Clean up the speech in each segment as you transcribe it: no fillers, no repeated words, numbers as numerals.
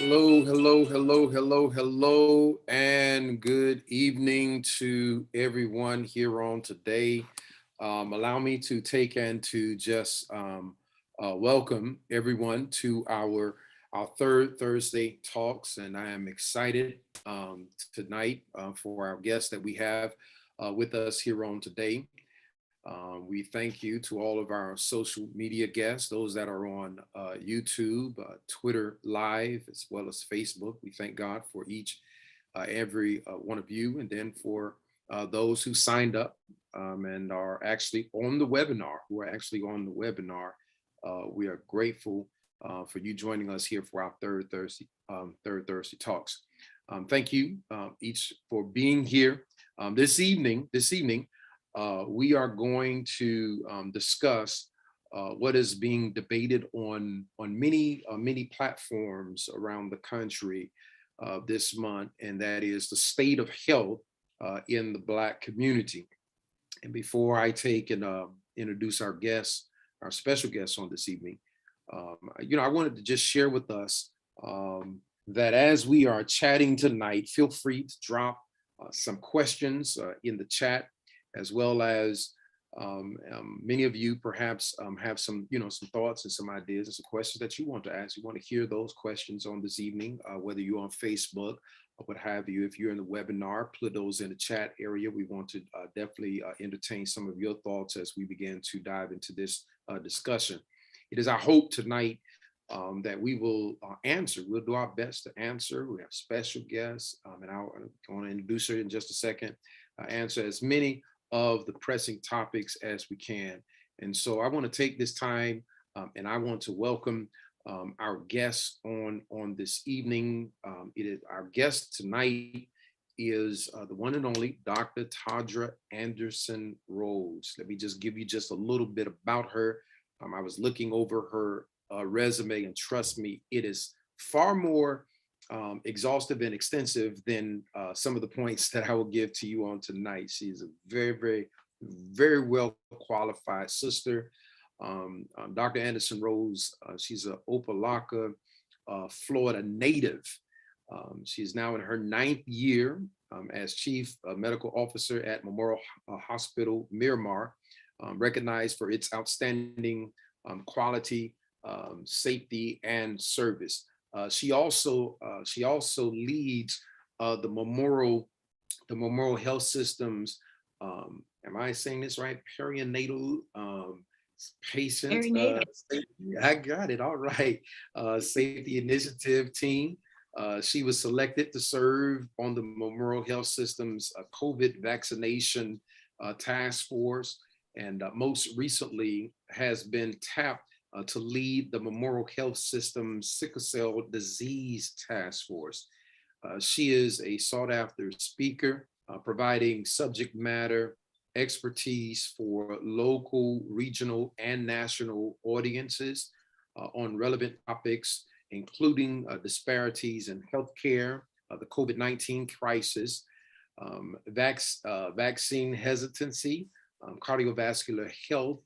Hello, and good evening to everyone here on today. Allow me to take and to just welcome everyone to our third Thursday talks, and I am excited tonight for our guests that we have with us here on today. We thank you to all of our social media guests, those that are on YouTube, Twitter Live, as well as Facebook. We thank God for each, every one of you, and then for those who signed up and are actually on the webinar, we are grateful for you joining us here for our third Thursday talks. Thank you each for being here this evening. We are going to discuss what is being debated on many platforms around the country this month, and that is the state of health in the Black community. And before I take and introduce our guests, our special guests on this evening, I wanted to just share with us that as we are chatting tonight, feel free to drop some questions in the chat, as well as many of you perhaps have some thoughts and some ideas and some questions that you want to ask. You want to hear those questions on this evening, whether you're on Facebook or what have you. If you're in the webinar, put those in the chat area. We want to definitely entertain some of your thoughts as we begin to dive into this discussion. It is our hope tonight that we will answer. We'll do our best to answer. We have special guests, and I'm going to introduce her in just a second. Answer as many of the pressing topics as we can. And so I want to take this time and I want to welcome our guests on this evening. Our guest tonight is the one and only Dr. Tadra Anderson Rose. Let me just give you just a little bit about her. I was looking over her resume, and trust me, it is far more exhaustive and extensive than some of the points that I will give to you on tonight. She's a very well qualified sister. Dr. Anderson Rose, she's a Opelika, Florida native. She's now in her 9th year as Chief Medical Officer at Memorial Hospital, Miramar, recognized for its outstanding quality, safety, and service. She also leads the Memorial Health System's, am I saying this right? Perinatal patient. I got it. All right. Safety Initiative team. She was selected to serve on the Memorial Health System's COVID vaccination task force, and most recently has been tapped to lead the Memorial Health System's Sickle Cell Disease Task Force. She is a sought-after speaker, providing subject matter expertise for local, regional, and national audiences on relevant topics, including disparities in healthcare, the COVID-19 crisis, vaccine hesitancy, cardiovascular health,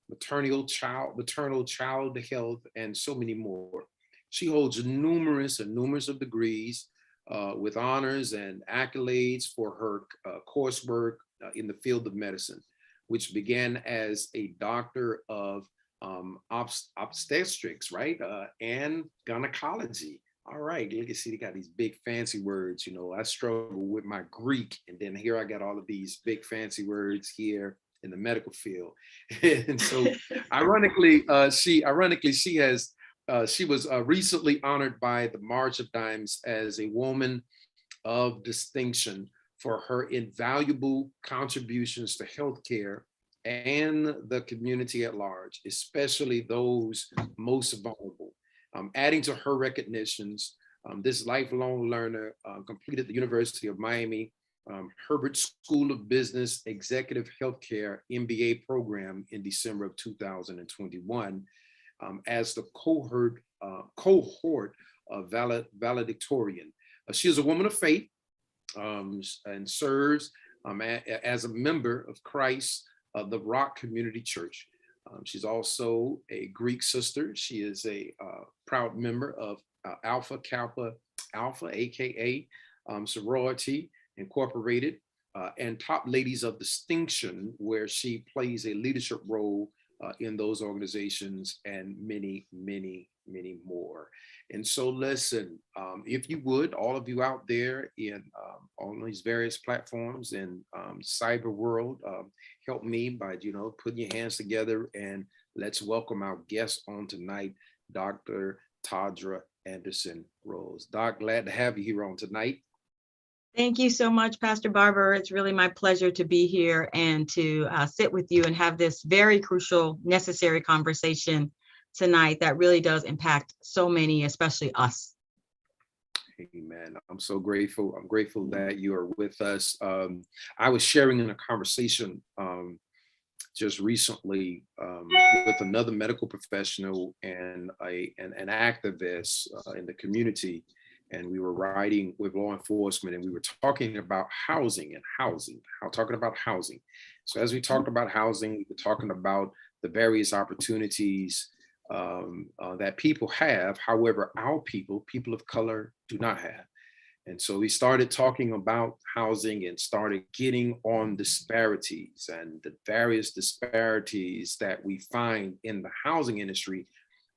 maternal child health, and so many more. She holds numerous of degrees with honors and accolades for her coursework in the field of medicine, which began as a doctor of obstetrics, right? And gynecology. All right, look at, see, they got these big fancy words. I struggle with my Greek, and then here I got all of these big fancy words here in the medical field. And so ironically, she was recently honored by the March of Dimes as a woman of distinction for her invaluable contributions to healthcare and the community at large, especially those most vulnerable. Adding to her recognitions, this lifelong learner completed the University of Miami Herbert School of Business Executive Healthcare MBA program in December of 2021 as the cohort valedictorian. She is a woman of faith and serves as a member of Christ, the Rock Community Church. She's also a Greek sister. She is a proud member of Alpha Kappa Alpha, aka Sorority Incorporated, and Top Ladies of Distinction, where she plays a leadership role in those organizations, and many, many, many more. And so, listen, if you would, all of you out there in on these various platforms in cyber world, help me by putting your hands together, and let's welcome our guest on tonight, Dr. Tadra Anderson Rose. Doc, glad to have you here on tonight. Thank you so much, Pastor Barber. It's really my pleasure to be here and to sit with you and have this very crucial, necessary conversation tonight that really does impact so many, especially us. Amen. I'm so grateful. I'm grateful that you are with us. I was sharing in a conversation just recently with another medical professional and an activist in the community. And we were riding with law enforcement, and we were talking about housing. So as we talked about housing, we were talking about the various opportunities that people have. However, our people of color, do not have. And so we started talking about housing and started getting on disparities and the various disparities that we find in the housing industry.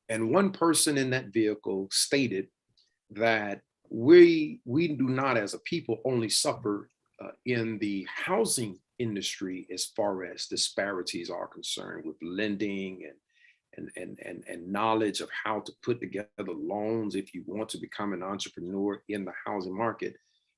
And one person in that vehicle stated that we do not, as a people, only suffer in the housing industry as far as disparities are concerned with lending and knowledge of how to put together loans if you want to become an entrepreneur in the housing market.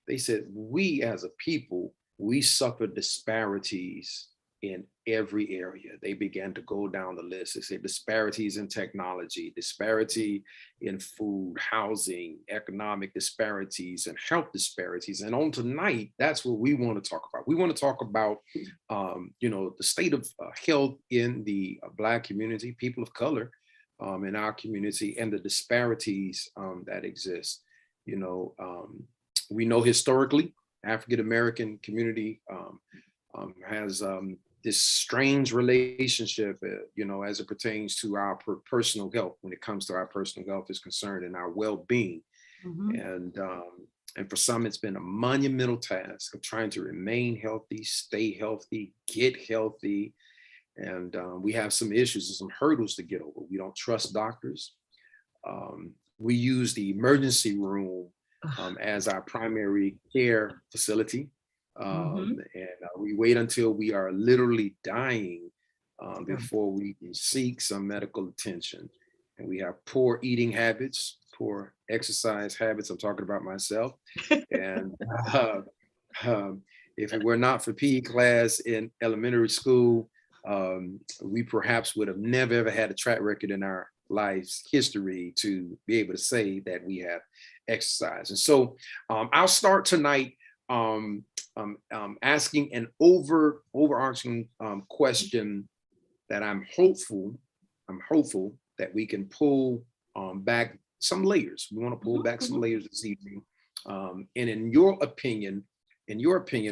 They said, we as a people, we suffer disparities in every area. They began to go down the list. They said disparities in technology, disparity in food, housing, economic disparities, and health disparities. And on tonight, that's what we want to talk about. We want to talk about, the state of health in the Black community, people of color in our community, and the disparities that exist. We know historically, African-American community has this strange relationship, as it pertains to our personal health, when it comes to our personal health is concerned, and our well-being. Mm-hmm. And for some, it's been a monumental task of trying to remain healthy, stay healthy, get healthy. And we have some issues and some hurdles to get over. We don't trust doctors. We use the emergency room as our primary care facility. And we wait until we are literally dying before we can seek some medical attention. And we have poor eating habits, poor exercise habits. I'm talking about myself. And if it were not for PE class in elementary school, we perhaps would have never ever had a track record in our life's history to be able to say that we have exercise. And so I'll start tonight asking an overarching question that I'm hopeful that we can pull back some layers. We want to pull back some layers this evening. And in your opinion,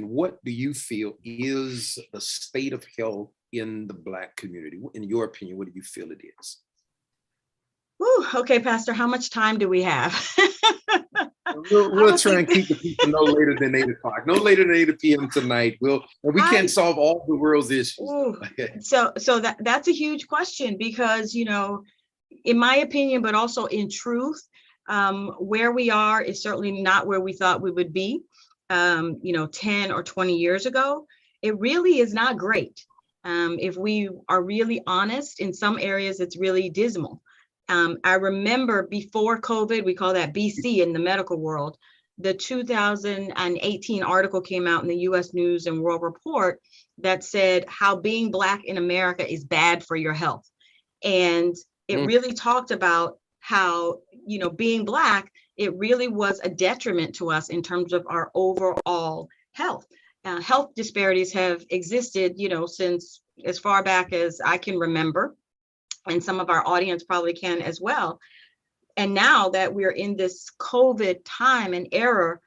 what do you feel is the state of health in the Black community? In your opinion, what do you feel it is? Ooh, okay, Pastor, how much time do we have? We'll try and keep the people no later than 8 o'clock, no later than 8 p.m. tonight. We can't solve all the world's issues. So that's a huge question, because, in my opinion, but also in truth, where we are is certainly not where we thought we would be, 10 or 20 years ago. It really is not great. If we are really honest, in some areas, it's really dismal. I remember before COVID, we call that BC in the medical world, the 2018 article came out in the US News and World Report that said how being Black in America is bad for your health. And it really talked about how, being Black, it really was a detriment to us in terms of our overall health. Health disparities have existed, since as far back as I can remember. And some of our audience probably can as well. And now that we're in this COVID time and era,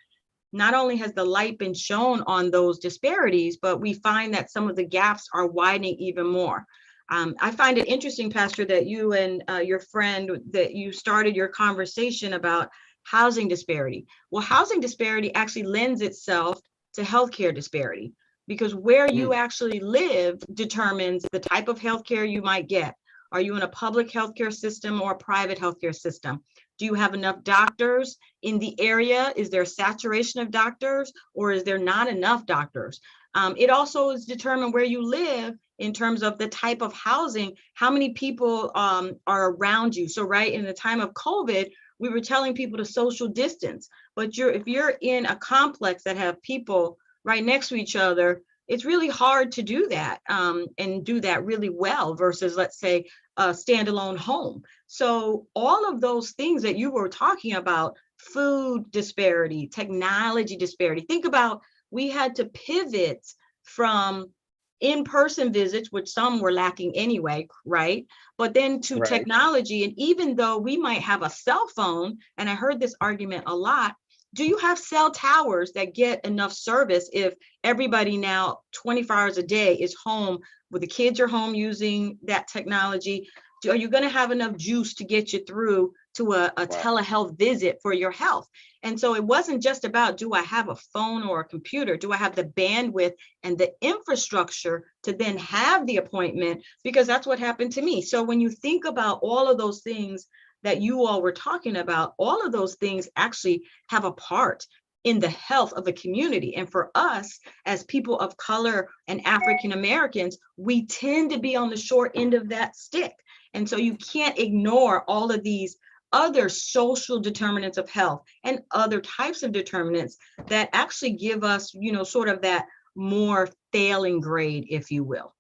not only has the light been shown on those disparities, but we find that some of the gaps are widening even more. I find it interesting, Pastor, that you and your friend, that you started your conversation about housing disparity. Well, housing disparity actually lends itself to healthcare disparity, because where you actually live determines the type of healthcare you might get. Are you in a public healthcare system or a private healthcare system? Do you have enough doctors in the area? Is there saturation of doctors, or is there not enough doctors? It also is determined where you live in terms of the type of housing, how many people are around you. So right in the time of COVID, we were telling people to social distance, but if you're in a complex that have people right next to each other, it's really hard to do that and do that really well versus, let's say, a standalone home. So all of those things that you were talking about, food disparity, technology disparity, think about, we had to pivot from in-person visits, which some were lacking anyway, right? But then to technology. And even though we might have a cell phone, and I heard this argument a lot, do you have cell towers that get enough service if everybody now 24 hours a day is home, where the kids are home using that technology? Are you going to have enough juice to get you through to a telehealth visit for your health? And so it wasn't just about, do I have a phone or a computer? Do I have the bandwidth and the infrastructure to then have the appointment? Because that's what happened to me. So when you think about all of those things that you all were talking about, all of those things actually have a part in the health of a community. And for us as people of color and African Americans, we tend to be on the short end of that stick. And so you can't ignore all of these other social determinants of health and other types of determinants that actually give us, sort of that more failing grade, if you will.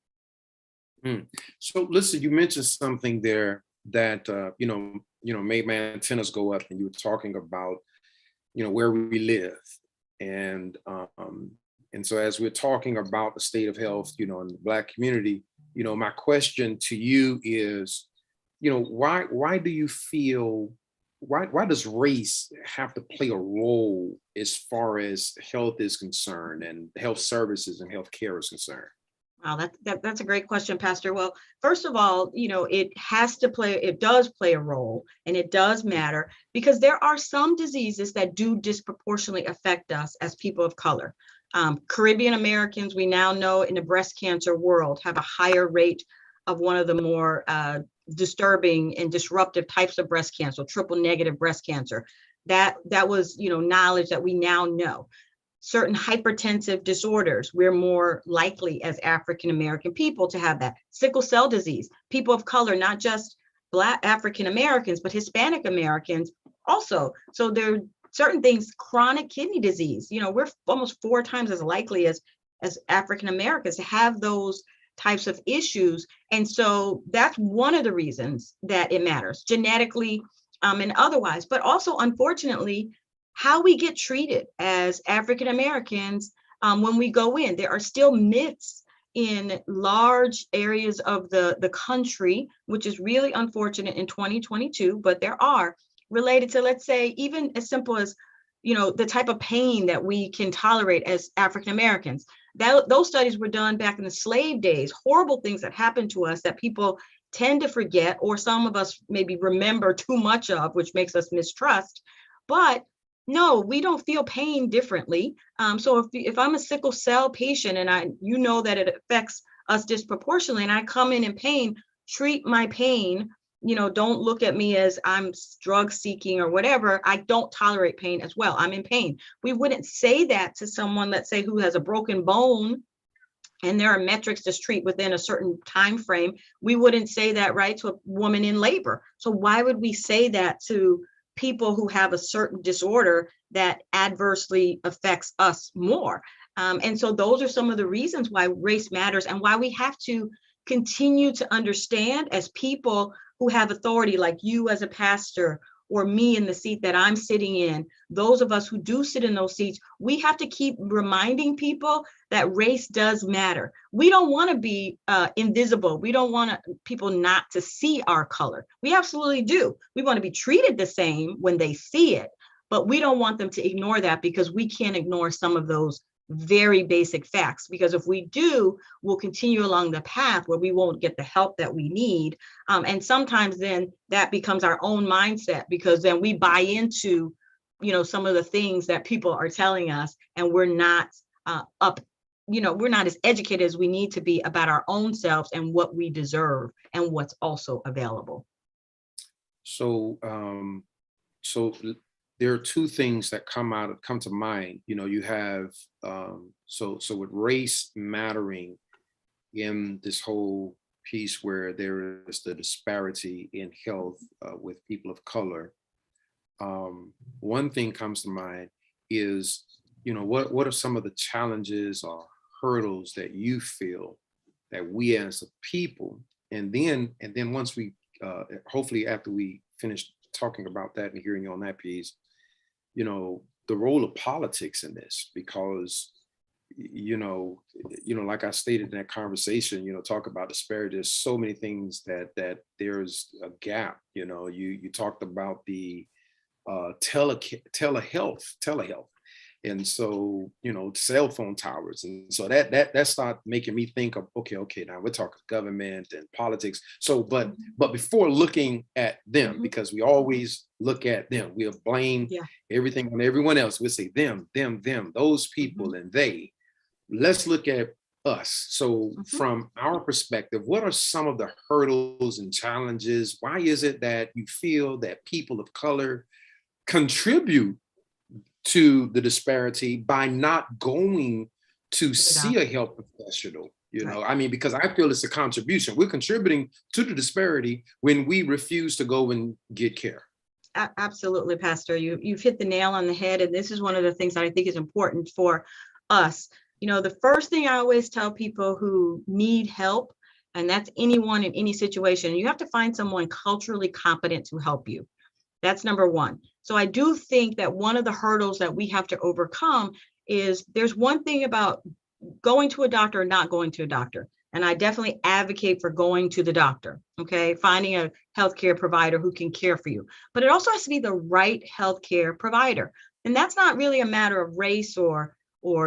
So listen, you mentioned something there that, made my antennas go up, and you were talking about, where we live. And so as we're talking about the state of health, in the Black community, my question to you is, why do you feel, why does race have to play a role as far as health is concerned and health services and health care is concerned? Wow, that's a great question, Pastor. Well, first of all, it does play a role, and it does matter, because there are some diseases that do disproportionately affect us as people of color. Caribbean Americans, we now know in the breast cancer world, have a higher rate of one of the more disturbing and disruptive types of breast cancer, triple negative breast cancer. That was, knowledge that we now know. Certain hypertensive disorders, we're more likely as African American people to have that. Sickle cell disease, people of color, not just Black African Americans, but Hispanic Americans also. So there are certain things, chronic kidney disease, we're almost 4 times as likely as African Americans to have those types of issues. And so that's one of the reasons that it matters, genetically and otherwise. But also, unfortunately, how we get treated as African Americans when we go in. There are still myths in large areas of the country, which is really unfortunate in 2022, but there are, related to, let's say, even as simple as, the type of pain that we can tolerate as African Americans. Those studies were done back in the slave days, horrible things that happened to us that people tend to forget, or some of us maybe remember too much of, which makes us mistrust. But no, we don't feel pain differently. So if I'm a sickle cell patient and that it affects us disproportionately, and I come in pain, treat my pain, don't look at me as I'm drug seeking or whatever. I don't tolerate pain as well. I'm in pain. We wouldn't say that to someone, let's say, who has a broken bone, and there are metrics to treat within a certain time frame. We wouldn't say that, right, to a woman in labor. So why would we say that to people who have a certain disorder that adversely affects us more? And so those are some of the reasons why race matters, and why we have to continue to understand, as people who have authority, like you as a pastor, or me in the seat that I'm sitting in, those of us who do sit in those seats, we have to keep reminding people that race does matter. We don't want to be invisible. We don't want people not to see our color. We absolutely do. We want to be treated the same when they see it, but we don't want them to ignore that, because we can't ignore some of those very basic facts, because if we do, we'll continue along the path where we won't get the help that we need. And sometimes then that becomes our own mindset, because then we buy into, some of the things that people are telling us, and we're not we're not as educated as we need to be about our own selves and what we deserve and what's also available. So, there are two things that come to mind. You have so with race mattering in this whole piece where there is the disparity in health with people of color. One thing comes to mind is, what are some of the challenges or hurdles that you feel that we as a people, and then once we hopefully after we finish talking about that and hearing you on that piece, the role of politics in this, because like I stated in that conversation, talk about disparity. There's so many things that there's a gap. You talked about the telehealth, and so cell phone towers, and so that started making me think of okay, now we're talking government and politics. So but before looking at them, because we always look at them, we'll blame everything on everyone else. We'll say them, those people, and they. Let's look at us. So from our perspective, what are some of the hurdles and challenges? Why is it that you feel that people of color contribute to the disparity by not going to see a health professional? Because I feel it's a contribution. We're contributing to the disparity when we refuse to go and get care. Absolutely, Pastor. You've hit the nail on the head. And this is one of the things that I think is important for us. The first thing I always tell people who need help, and that's anyone in any situation, you have to find someone culturally competent to help you. That's number one. So I do think that one of the hurdles that we have to overcome is there's one thing about going to a doctor or not going to a doctor. And I definitely advocate for going to the doctor, okay? Finding a healthcare provider who can care for you. But it also has to be the right healthcare provider. And that's not really a matter of race or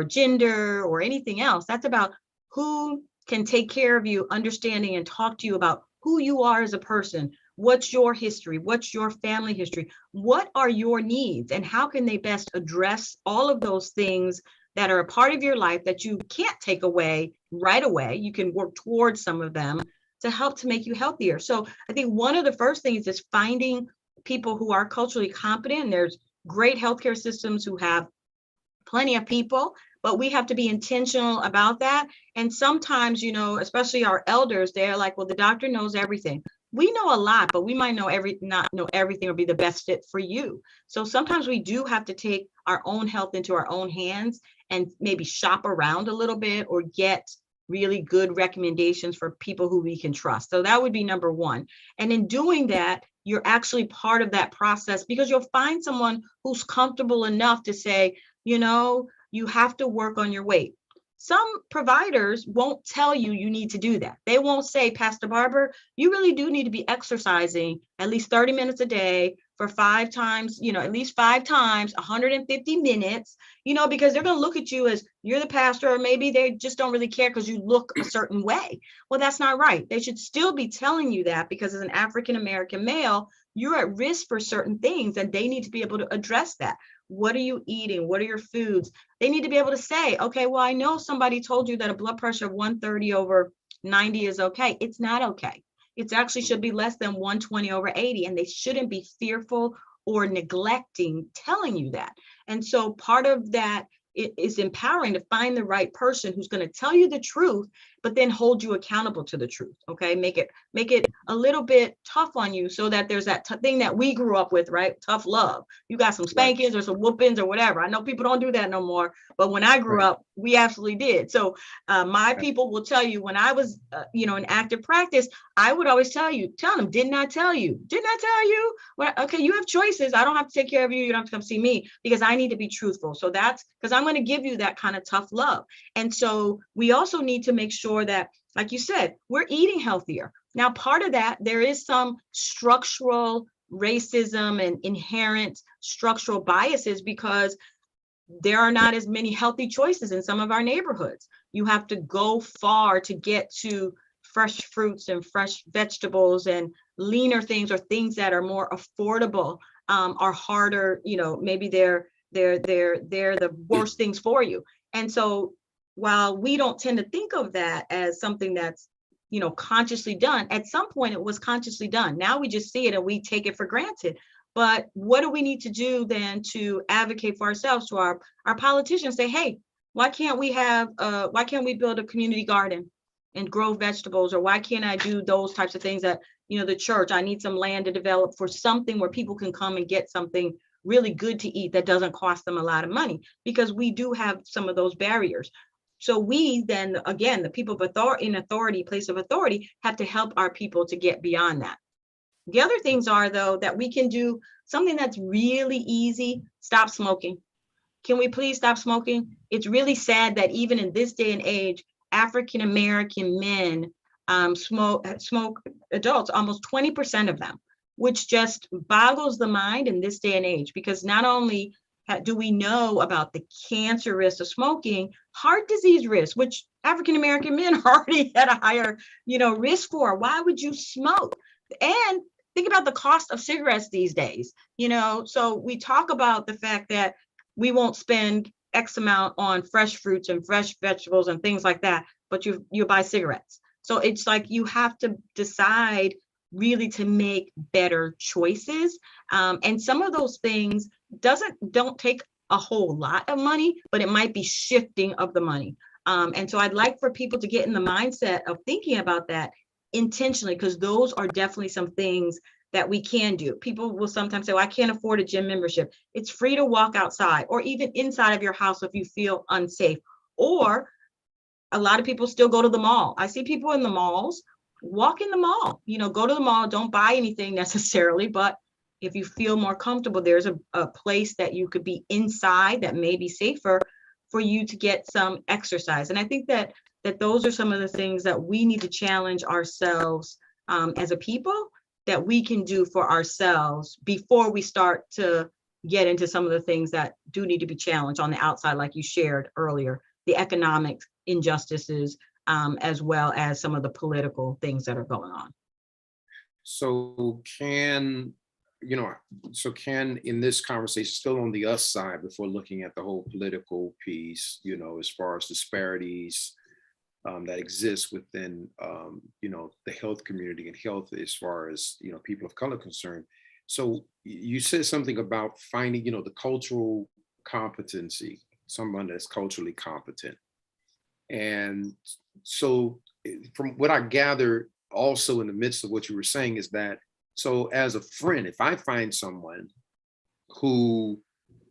gender or anything else. That's about who can take care of you, understanding and talk to you about who you are as a person. What's your history? What's your family history? What are your needs? And how can they best address all of those things that are a part of your life that you can't take away right away? You can work towards some of them to help to make you healthier. So I think one of the first things is finding people who are culturally competent. There's great healthcare systems who have plenty of people, but we have to be intentional about that. And sometimes, especially our elders, they're like, well, the doctor knows everything. We know a lot, but we might not know everything or be the best fit for you. So sometimes we do have to take our own health into our own hands and maybe shop around a little bit or get really good recommendations for people who we can trust. So that would be number one. And in doing that, you're actually part of that process, because you'll find someone who's comfortable enough to say, you have to work on your weight. Some providers won't tell you need to do that. They won't say, Pastor Barber, you really do need to be exercising at least 30 minutes a day for 5 times, at least 5 times, 150 minutes, because they're going to look at you as you're the pastor, or maybe they just don't really care because you look a certain way. Well, that's not right. They should still be telling you that, because as an African-American male, you're at risk for certain things, and they need to be able to address that. What are you eating? What are your foods? They need to be able to say, okay, well, I know somebody told you that a blood pressure of 130 over 90 is okay. It's not okay. It actually should be less than 120 over 80, and they shouldn't be fearful or neglecting telling you that. And so part of that is empowering to find the right person who's going to tell you the truth, but then hold you accountable to the truth. Okay, make it a little bit tough on you, so that there's that thing that we grew up with, right? Tough love. You got some spankings or some whoopings or whatever. I know people don't do that no more, but when I grew up, we absolutely did. So my people will tell you, when I was, in active practice, I would always tell them, didn't I tell you? Didn't I tell you? Well, okay, you have choices. I don't have to take care of you. You don't have to come see me, because I need to be truthful. So that's because I'm going to give you that kind of tough love. And so we also need to make sure that, like you said, we're eating healthier. Now, part of that, there is some structural racism and inherent structural biases, because there are not as many healthy choices in some of our neighborhoods. You have to go far to get to fresh fruits and fresh vegetables, and leaner things, or things that are more affordable, are harder. Maybe they're the worst things for you. And so while we don't tend to think of that as something that's consciously done, at some point it was consciously done. Now we just see it and we take it for granted. But what do we need to do then to advocate for ourselves, to our politicians? Say, hey, why can't we build a community garden and grow vegetables? Or why can't I do those types of things that, the church, I need some land to develop for something where people can come and get something really good to eat that doesn't cost them a lot of money, because we do have some of those barriers. So we then, again, the people of place of authority, have to help our people to get beyond that. The other things are, though, that we can do something that's really easy. Stop smoking. Can we please stop smoking? It's really sad that even in this day and age, African American men smoke, adults, almost 20% of them, which just boggles the mind in this day and age, because not only do we know about the cancer risk of smoking, heart disease risk, which African American men already had a higher, risk for. Why would you smoke? And think about the cost of cigarettes these days. So we talk about the fact that we won't spend X amount on fresh fruits and fresh vegetables and things like that, but you buy cigarettes. So it's like you have to decide really to make better choices. And some of those things don't take a whole lot of money, but it might be shifting of the money. And so I'd like for people to get in the mindset of thinking about that intentionally, because those are definitely some things that we can do. People will sometimes say, well, I can't afford a gym membership. It's free to walk outside, or even inside of your house if you feel unsafe. Or a lot of people still go to the mall. I see people in the malls. Walk in the mall, go to the mall. Don't buy anything necessarily, but if you feel more comfortable, there's a place that you could be inside that may be safer for you to get some exercise. And I think that those are some of the things that we need to challenge ourselves as a people, that we can do for ourselves before we start to get into some of the things that do need to be challenged on the outside, like you shared earlier, the economic injustices, as well as some of the political things that are going on. So can in this conversation, still on the us side, before looking at the whole political piece, as far as disparities that exist within, the health community and health as far as, people of color concerned. So you said something about finding, the cultural competency, someone that's culturally competent. And so from what I gathered also in the midst of what you were saying is that, so as a friend, if I find someone who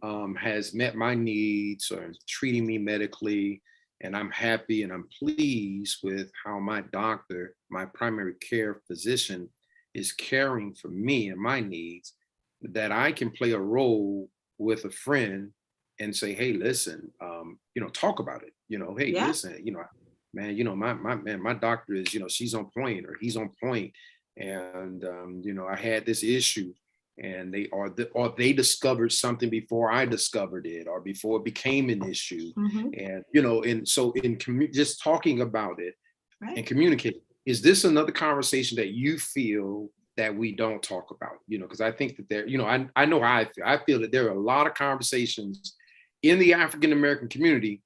has met my needs or is treating me medically, and I'm happy and I'm pleased with how my doctor, my primary care physician, is caring for me and my needs, that I can play a role with a friend and say, hey, listen, talk about it. Hey, Yeah. listen, man, my doctor is, she's on point or he's on point. And, I had this issue, and they discovered something before I discovered it, or before it became an issue. Mm-hmm. And, and so just talking about it, Right. and communicate. Is this another conversation that you feel that we don't talk about? Because I think that there, I know how I feel. I feel that there are a lot of conversations in the African American community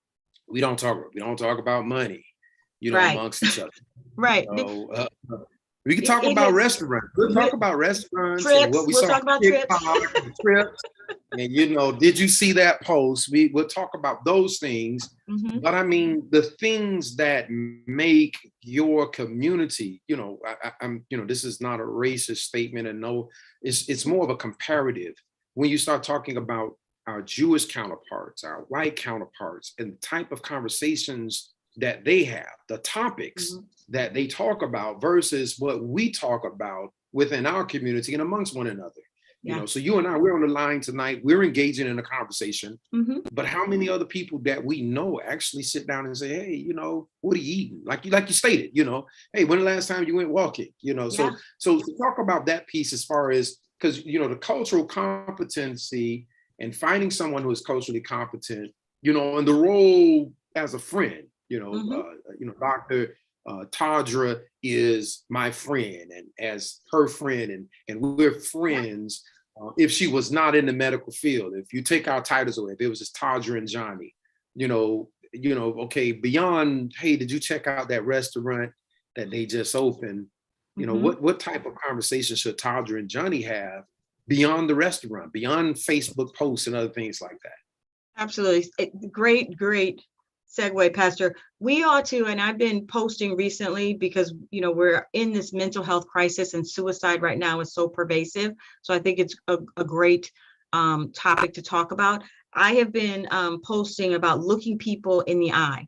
we don't talk about. We don't talk about money, Right. amongst each other. Right. We can talk about restaurants. We'll talk about restaurants trips. and what we We'll saw talk about trips. And did you see that post? We'll talk about those things. Mm-hmm. But I mean, the things that make your community, I'm this is not a racist statement, and no, it's more of a comparative. When you start talking about our Jewish counterparts, our white counterparts, and the type of conversations that they have, the topics Mm-hmm. that they talk about versus what we talk about within our community and amongst one another. Yeah. So you and I, we're on the line tonight, we're engaging in a conversation, Mm-hmm. but how many other people that we know actually sit down and say, hey, what are you eating? Like you stated, hey, when the last time you went walking, Yeah. so to talk about that piece as far as, because, the cultural competency and finding someone who is culturally competent, and the role as a friend, Dr. Tadra is my friend, and as her friend, and we're friends. If she was not in the medical field, if you take our titles away, if it was just Tadra and Johnny, okay, beyond, hey, did you check out that restaurant that they just opened? What type of conversation should Tadra and Johnny have beyond the restaurant, beyond Facebook posts and other things like that? Absolutely. Great segue, Pastor. We ought to, and I've been posting recently because, we're in this mental health crisis, and suicide right now is so pervasive. So I think it's a great topic to talk about. I have been posting about looking people in the eye.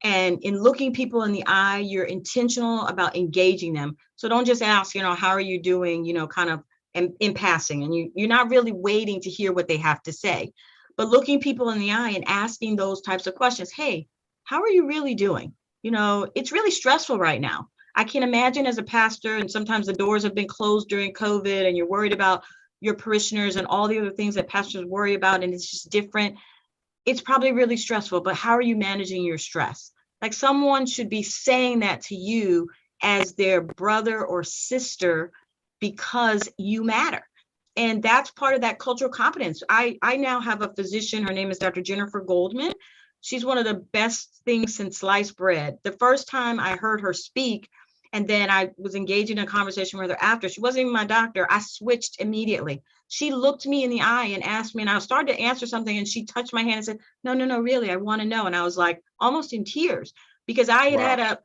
And in looking people in the eye, you're intentional about engaging them. So don't just ask, how are you doing, kind of in passing, and you're not really waiting to hear what they have to say. But looking people in the eye and asking those types of questions. Hey, how are you really doing? It's really stressful right now. I can imagine as a pastor, and sometimes the doors have been closed during COVID, and you're worried about your parishioners and all the other things that pastors worry about, and it's just different. It's probably really stressful, but how are you managing your stress? Like, someone should be saying that to you as their brother or sister, because you matter. And that's part of that cultural competence. I now have a physician. Her name is Dr. Jennifer Goldman. She's one of the best things since sliced bread. The first time I heard her speak, and then I was engaging in a conversation with her after, she wasn't even my doctor, I switched immediately. She looked me in the eye and asked me, and I started to answer something, and she touched my hand and said, no, really, I want to know. And I was like almost in tears, because I had had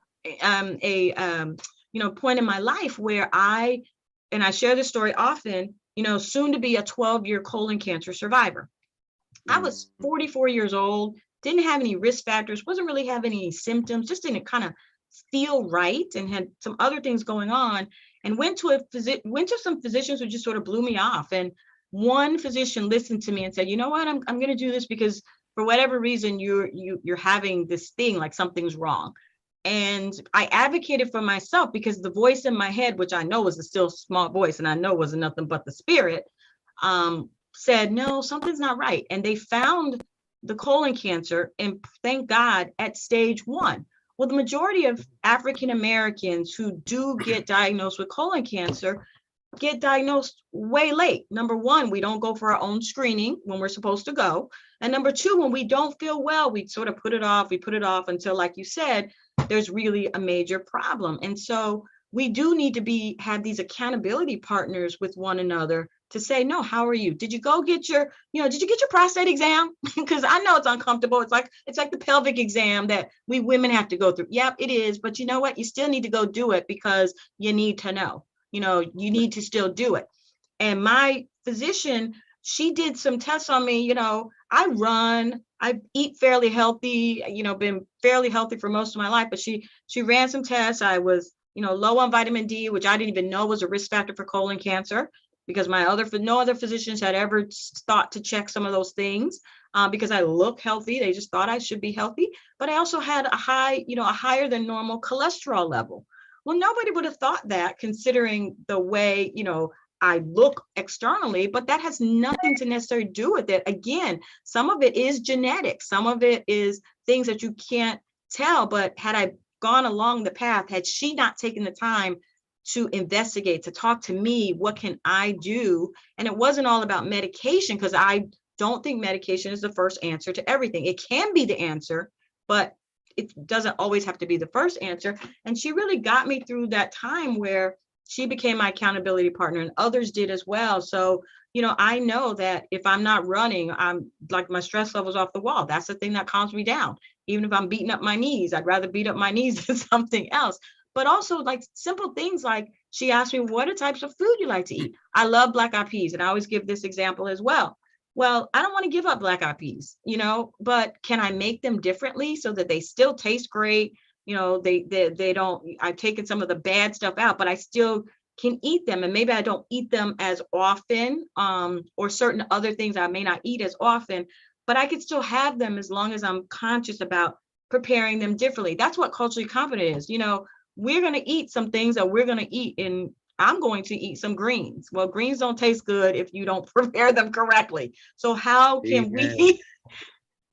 a point in my life where I share this story often, soon to be a 12-year colon cancer survivor. I was 44 years old, didn't have any risk factors, wasn't really having any symptoms, just didn't kind of feel right, and had some other things going on, and went to some physicians who just sort of blew me off. And one physician listened to me and said, you know what, I'm going to do this because for whatever reason you're having this thing, like something's wrong. And I advocated for myself, because the voice in my head, which I know was a still small voice, and I know wasn't nothing but the spirit, said, no, something's not right. And they found the colon cancer, and thank God, at stage 1. Well, the majority of African Americans who do get diagnosed with colon cancer get diagnosed way late. Number 1, we don't go for our own screening when we're supposed to go. And number 2, when we don't feel well, we sort of put it off until, like you said, there's really a major problem. And so we do need to have these accountability partners with one another to say, no, how are you? Did you go get your prostate exam? Because I know it's uncomfortable. It's like the pelvic exam that we women have to go through. Yep, it is. But you know what? You still need to go do it, because you need to know, you need to still do it. And my physician, she did some tests on me. I run, I eat fairly healthy, been fairly healthy for most of my life, but she ran some tests. I was, low on vitamin D, which I didn't even know was a risk factor for colon cancer, because no other physicians had ever thought to check some of those things, because I look healthy. They just thought I should be healthy. But I also had a higher than normal cholesterol level. Well, nobody would have thought that, considering the way, I look externally, but that has nothing to necessarily do with it. Again, some of it is genetic. Some of it is things that you can't tell. But had I gone along the path, had she not taken the time to investigate, to talk to me, what can I do? And it wasn't all about medication, because I don't think medication is the first answer to everything. It can be the answer, but it doesn't always have to be the first answer. And she really got me through that time where she became my accountability partner, and others did as well. So, I know that if I'm not running, I'm like, my stress level's off the wall. That's the thing that calms me down. Even if I'm beating up my knees, I'd rather beat up my knees than something else. But also, like, simple things like, she asked me, what are types of food you like to eat? I love black eyed peas. And I always give this example as well. Well, I don't want to give up black eyed peas, but can I make them differently so that they still taste great? They don't, I've taken some of the bad stuff out, but I still can eat them. And maybe I don't eat them as often, or certain other things I may not eat as often, but I could still have them as long as I'm conscious about preparing them differently. That's what culturally competent is. We're going to eat some things that we're going to eat in I'm going to eat some greens. Well, greens don't taste good if you don't prepare them correctly. So how can Amen. we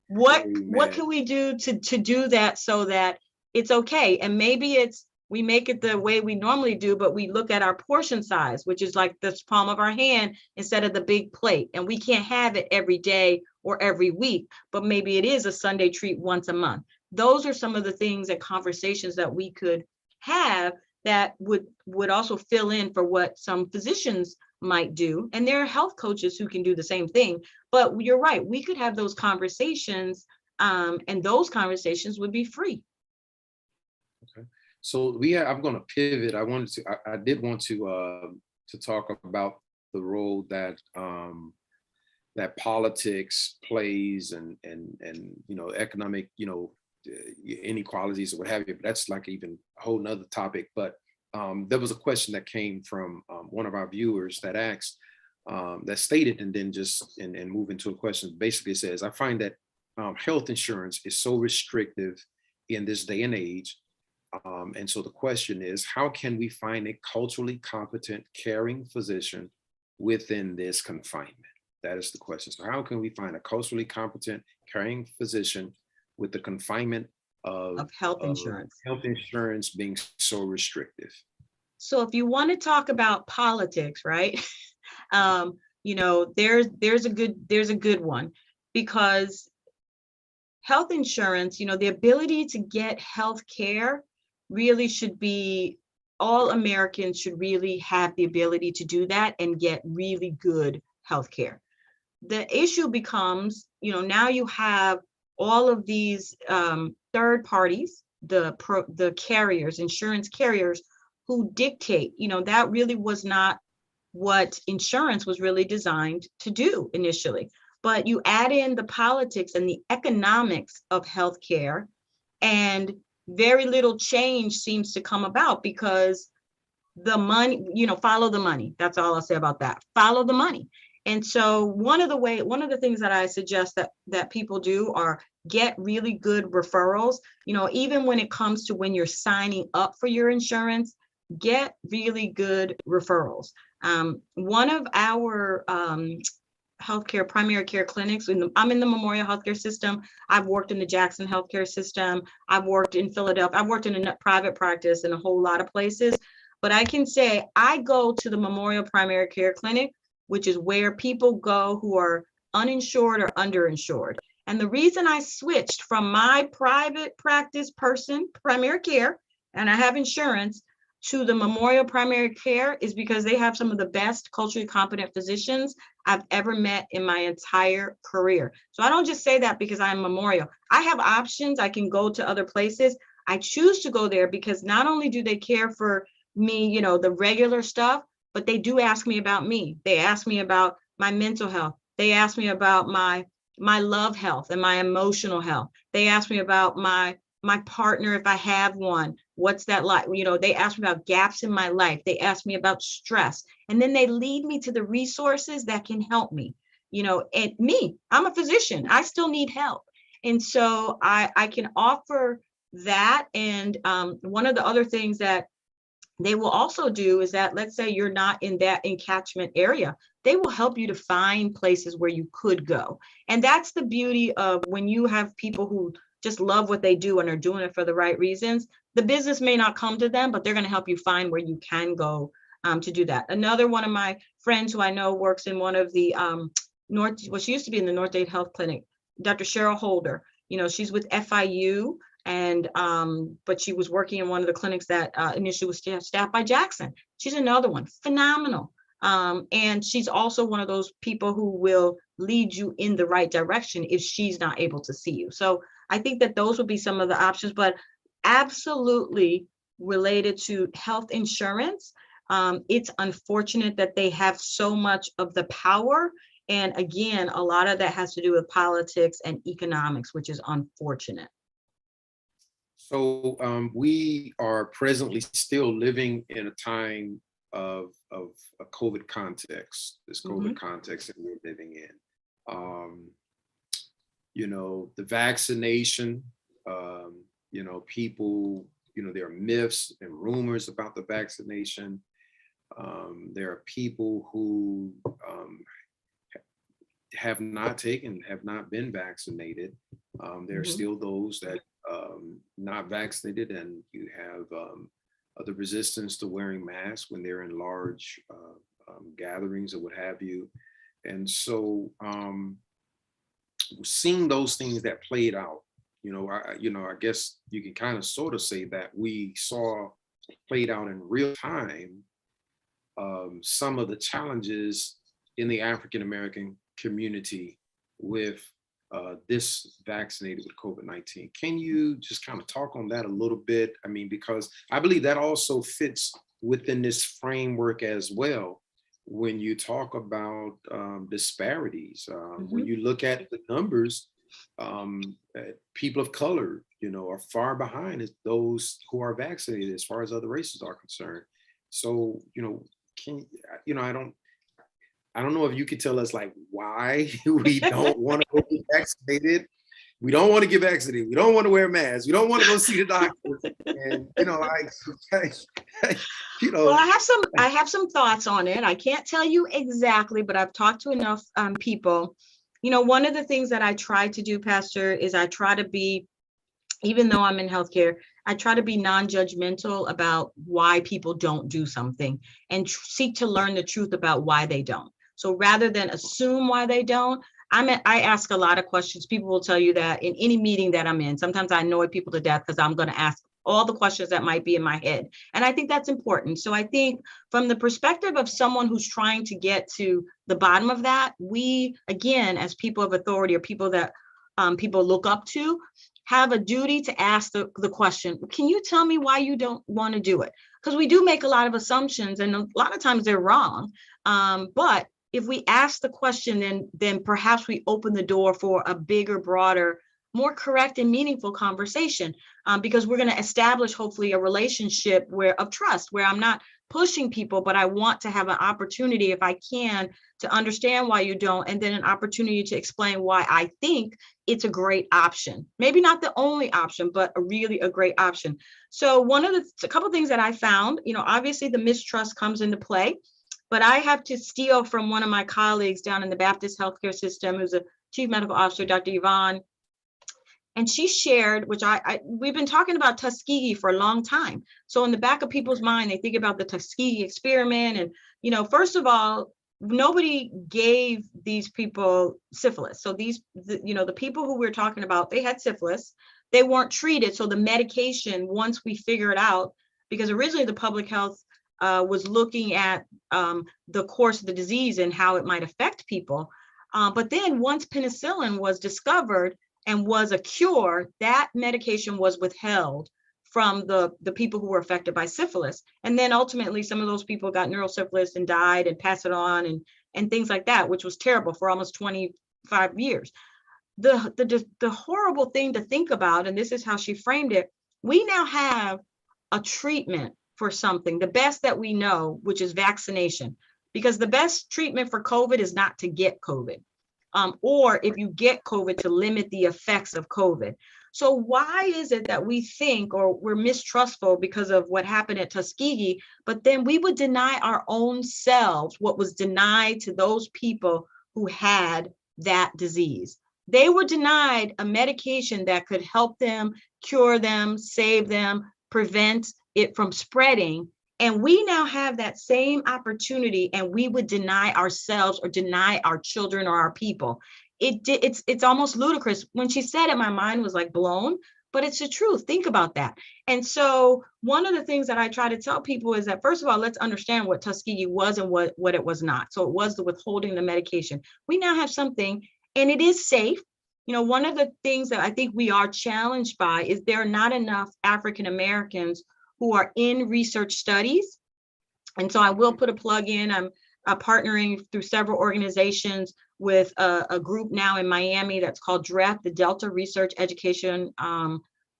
what Amen. can we do to do that so that it's okay? And maybe it's we make it the way we normally do, but we look at our portion size, which is like the palm of our hand instead of the big plate. And we can't have it every day or every week, but maybe it is a Sunday treat once a month. Those are some of the things and conversations that we could have that would also fill in for what some physicians might do. And there are health coaches who can do the same thing. But you're right, we could have those conversations, and those conversations would be free. Okay. So I'm going to pivot. I did want to talk about the role that that politics plays and economic inequalities or what have you. But that's like even a whole nother topic. But there was a question that came from one of our viewers that asked, that stated, and then just and move into a question. Basically, it says, I find that health insurance is so restrictive in this day and age. And so the question is, how can we find a culturally competent, caring physician within this confinement? That is the question. So how can we find a culturally competent, caring physician with the confinement Of health insurance. health insurance being so restrictive? So if you want to talk about politics, right? There's a good one, because health insurance, the ability to get health care really should be, all Americans should really have the ability to do that and get really good health care. The issue becomes, now you have all of these third parties, the carriers, insurance carriers, who dictate, that really was not what insurance was really designed to do initially. But you add in the politics and the economics of healthcare, and very little change seems to come about, because the money, follow the money. That's all I'll say about that. Follow the money. And so one of the things that I suggest that people do are get really good referrals. Even when it comes to when you're signing up for your insurance, get really good referrals. One of our healthcare primary care clinics, I'm in the Memorial Healthcare System. I've worked in the Jackson Healthcare System. I've worked in Philadelphia. I've worked in a private practice in a whole lot of places. But I can say I go to the Memorial Primary Care Clinic, which is where people go who are uninsured or underinsured. And the reason I switched from my private practice primary care, and I have insurance, to the Memorial Primary Care is because they have some of the best culturally competent physicians I've ever met in my entire career. So I don't just say that because I'm Memorial. I have options. I can go to other places. I choose to go there because not only do they care for me, the regular stuff, but they do ask me about me. They ask me about my mental health. They ask me about my love health and my emotional health. They ask me about my partner, if I have one, what's that like? They ask me about gaps in my life. They ask me about stress. And then they lead me to the resources that can help me. And me, I'm a physician. I still need help. And so I can offer that. And one of the other things that they will also do is that, let's say you're not in that catchment area, they will help you to find places where you could go. And that's the beauty of when you have people who just love what they do and are doing it for the right reasons. The business may not come to them, but they're going to help you find where you can go to do that. Another one of my friends who I know works in one of the she used to be in the North Dade Health Clinic, Dr. Cheryl Holder. She's with FIU, and but she was working in one of the clinics that initially was staffed by Jackson. She's another one, phenomenal. And she's also one of those people who will lead you in the right direction if she's not able to see you. So I think that those would be some of the options, but absolutely related to health insurance. It's unfortunate that they have so much of the power. And again, a lot of that has to do with politics and economics, which is unfortunate. So we are presently still living in a time of a COVID context, this COVID context that we're living in. The vaccination, people, there are myths and rumors about the vaccination. There are people who have not been vaccinated. There are Mhm. still those that not vaccinated, and you have the resistance to wearing masks when they're in large gatherings or what have you. And so seeing those things that played out, I guess you can kind of sort of say that we saw played out in real time some of the challenges in the African American community with this vaccinated with COVID-19. Can you just kind of talk on that a little bit? I mean, because I believe that also fits within this framework as well. When you talk about disparities, when Mhm. you look at the numbers, people of color, are far behind as those who are vaccinated as far as other races are concerned. So, can I don't know if you could tell us like why we don't want to go get vaccinated. We don't want to get vaccinated. We don't want to wear masks. We don't want to go see the doctor. And like, you Well, know, I have some thoughts on it. I can't tell you exactly, but I've talked to enough people. One of the things that I try to do, Pastor, is I try to be, even though I'm in healthcare, I try to be non-judgmental about why people don't do something and seek to learn the truth about why they don't. So rather than assume why they don't, I ask a lot of questions. People will tell you that in any meeting that I'm in. Sometimes I annoy people to death because I'm going to ask all the questions that might be in my head. And I think that's important. So I think from the perspective of someone who's trying to get to the bottom of that, we, again, as people of authority or people that people look up to, have a duty to ask the question, can you tell me why you don't want to do it? Because we do make a lot of assumptions and a lot of times they're wrong. But if we ask the question, then perhaps we open the door for a bigger, broader, more correct and meaningful conversation, because we're going to establish hopefully a relationship of trust, where I'm not pushing people, but I want to have an opportunity, if I can, to understand why you don't, and then an opportunity to explain why I think it's a great option. Maybe not the only option, but really a great option. So a couple of things that I found, obviously the mistrust comes into play, but I have to steal from one of my colleagues down in the Baptist healthcare system, who's a chief medical officer, Dr. Yvonne. And she shared, which we've been talking about Tuskegee for a long time. So in the back of people's mind, they think about the Tuskegee experiment. And, first of all, nobody gave these people syphilis. So the people who we're talking about, they had syphilis. They weren't treated. So the medication, once we figured out, because originally the public health was looking at the course of the disease and how it might affect people. But then once penicillin was discovered and was a cure, that medication was withheld from the people who were affected by syphilis. And then ultimately, some of those people got neurosyphilis and died and passed it on and things like that, which was terrible for almost 25 years. The horrible thing to think about, and this is how she framed it, we now have a treatment for something, the best that we know, which is vaccination, because the best treatment for COVID is not to get COVID. Or if you get COVID, to limit the effects of COVID. So why is it that we think, or we're mistrustful because of what happened at Tuskegee, but then we would deny our own selves what was denied to those people who had that disease? They were denied a medication that could help them, cure them, save them, prevent it from spreading. And we now have that same opportunity, and we would deny ourselves or deny our children or our people. It's almost ludicrous. When she said it, my mind was like blown, but it's the truth. Think about that. And so one of the things that I try to tell people is that, first of all, let's understand what Tuskegee was and what it was not. So it was the withholding the medication. We now have something, and it is safe. One of the things that I think we are challenged by is there are not enough African Americans who are in research studies. And so I will put a plug in. I'm partnering through several organizations with a group now in Miami that's called DREF, the Delta Research Education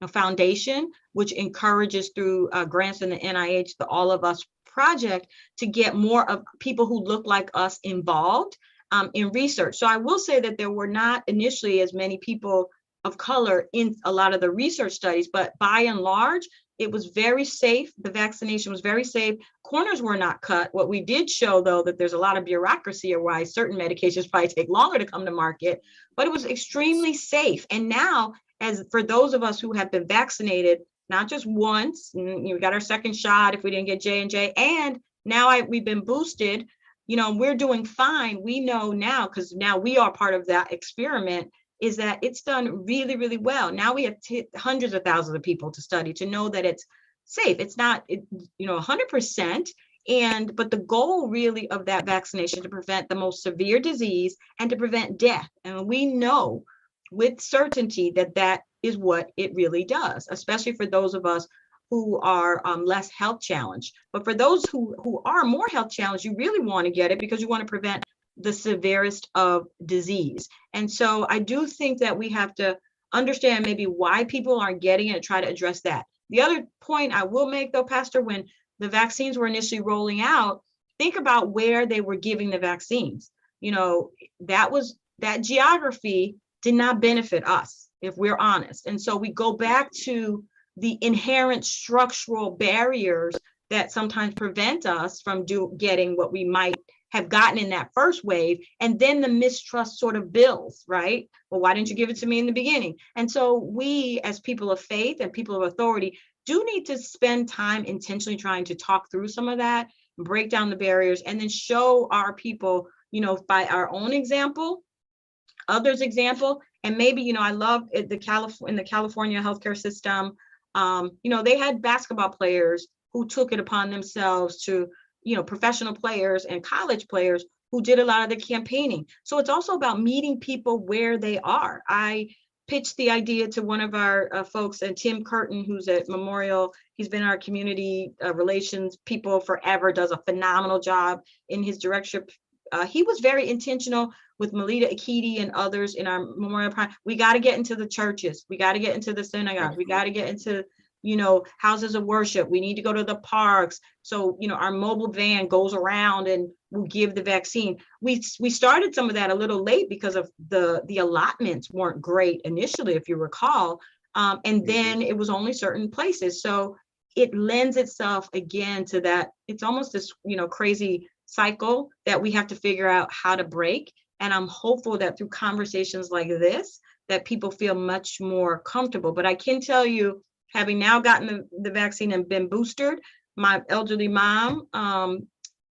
Foundation, which encourages through grants in the NIH, the All of Us project, to get more of people who look like us involved in research. So I will say that there were not initially as many people of color in a lot of the research studies, but by and large, It was very safe. The vaccination was very safe. Corners were not cut. What we did show, though, that there's a lot of bureaucracy or why certain medications probably take longer to come to market, but it was extremely safe. And now, as for those of us who have been vaccinated, not just once, we got our second shot if we didn't get J&J, and now we've been boosted, we're doing fine. We know now, because now we are part of that experiment, is that it's done really, really well. Now we have hundreds of thousands of people to study to know that it's safe. It's not, 100%. But the goal really of that vaccination to prevent the most severe disease and to prevent death. And we know with certainty that that is what it really does, especially for those of us who are less health challenged. But for those who are more health challenged, you really want to get it because you want to prevent the severest of disease. And so I do think that we have to understand maybe why people aren't getting it and try to address that. The other point I will make, though, Pastor, when the vaccines were initially rolling out, think about where they were giving the vaccines. That geography did not benefit us, if we're honest. And so we go back to the inherent structural barriers that sometimes prevent us from getting what we might have gotten in that first wave, and then the mistrust sort of builds, right? Well, why didn't you give it to me in the beginning? And so we, as people of faith and people of authority, do need to spend time intentionally trying to talk through some of that, break down the barriers, and then show our people, by our own example, others' example. And maybe, I love in the California healthcare system, they had basketball players who took it upon themselves to, professional players and college players who did a lot of the campaigning. So it's also about meeting people where they are. I pitched the idea to one of our folks, and Tim Curtin, who's at Memorial. He's been our community relations people forever, does a phenomenal job in his directorship. He was very intentional with Melita Akiti and others in our Memorial Prime. We got to get into the churches. We got to get into the synagogue. We got to get into houses of worship. We need to go to the parks. So, our mobile van goes around and will give the vaccine. We started some of that a little late because of the allotments weren't great initially, if you recall. And then it was only certain places. So it lends itself again to that. It's almost this, crazy cycle that we have to figure out how to break. And I'm hopeful that through conversations like this, that people feel much more comfortable. But I can tell you, having now gotten the vaccine and been boosted, my elderly mom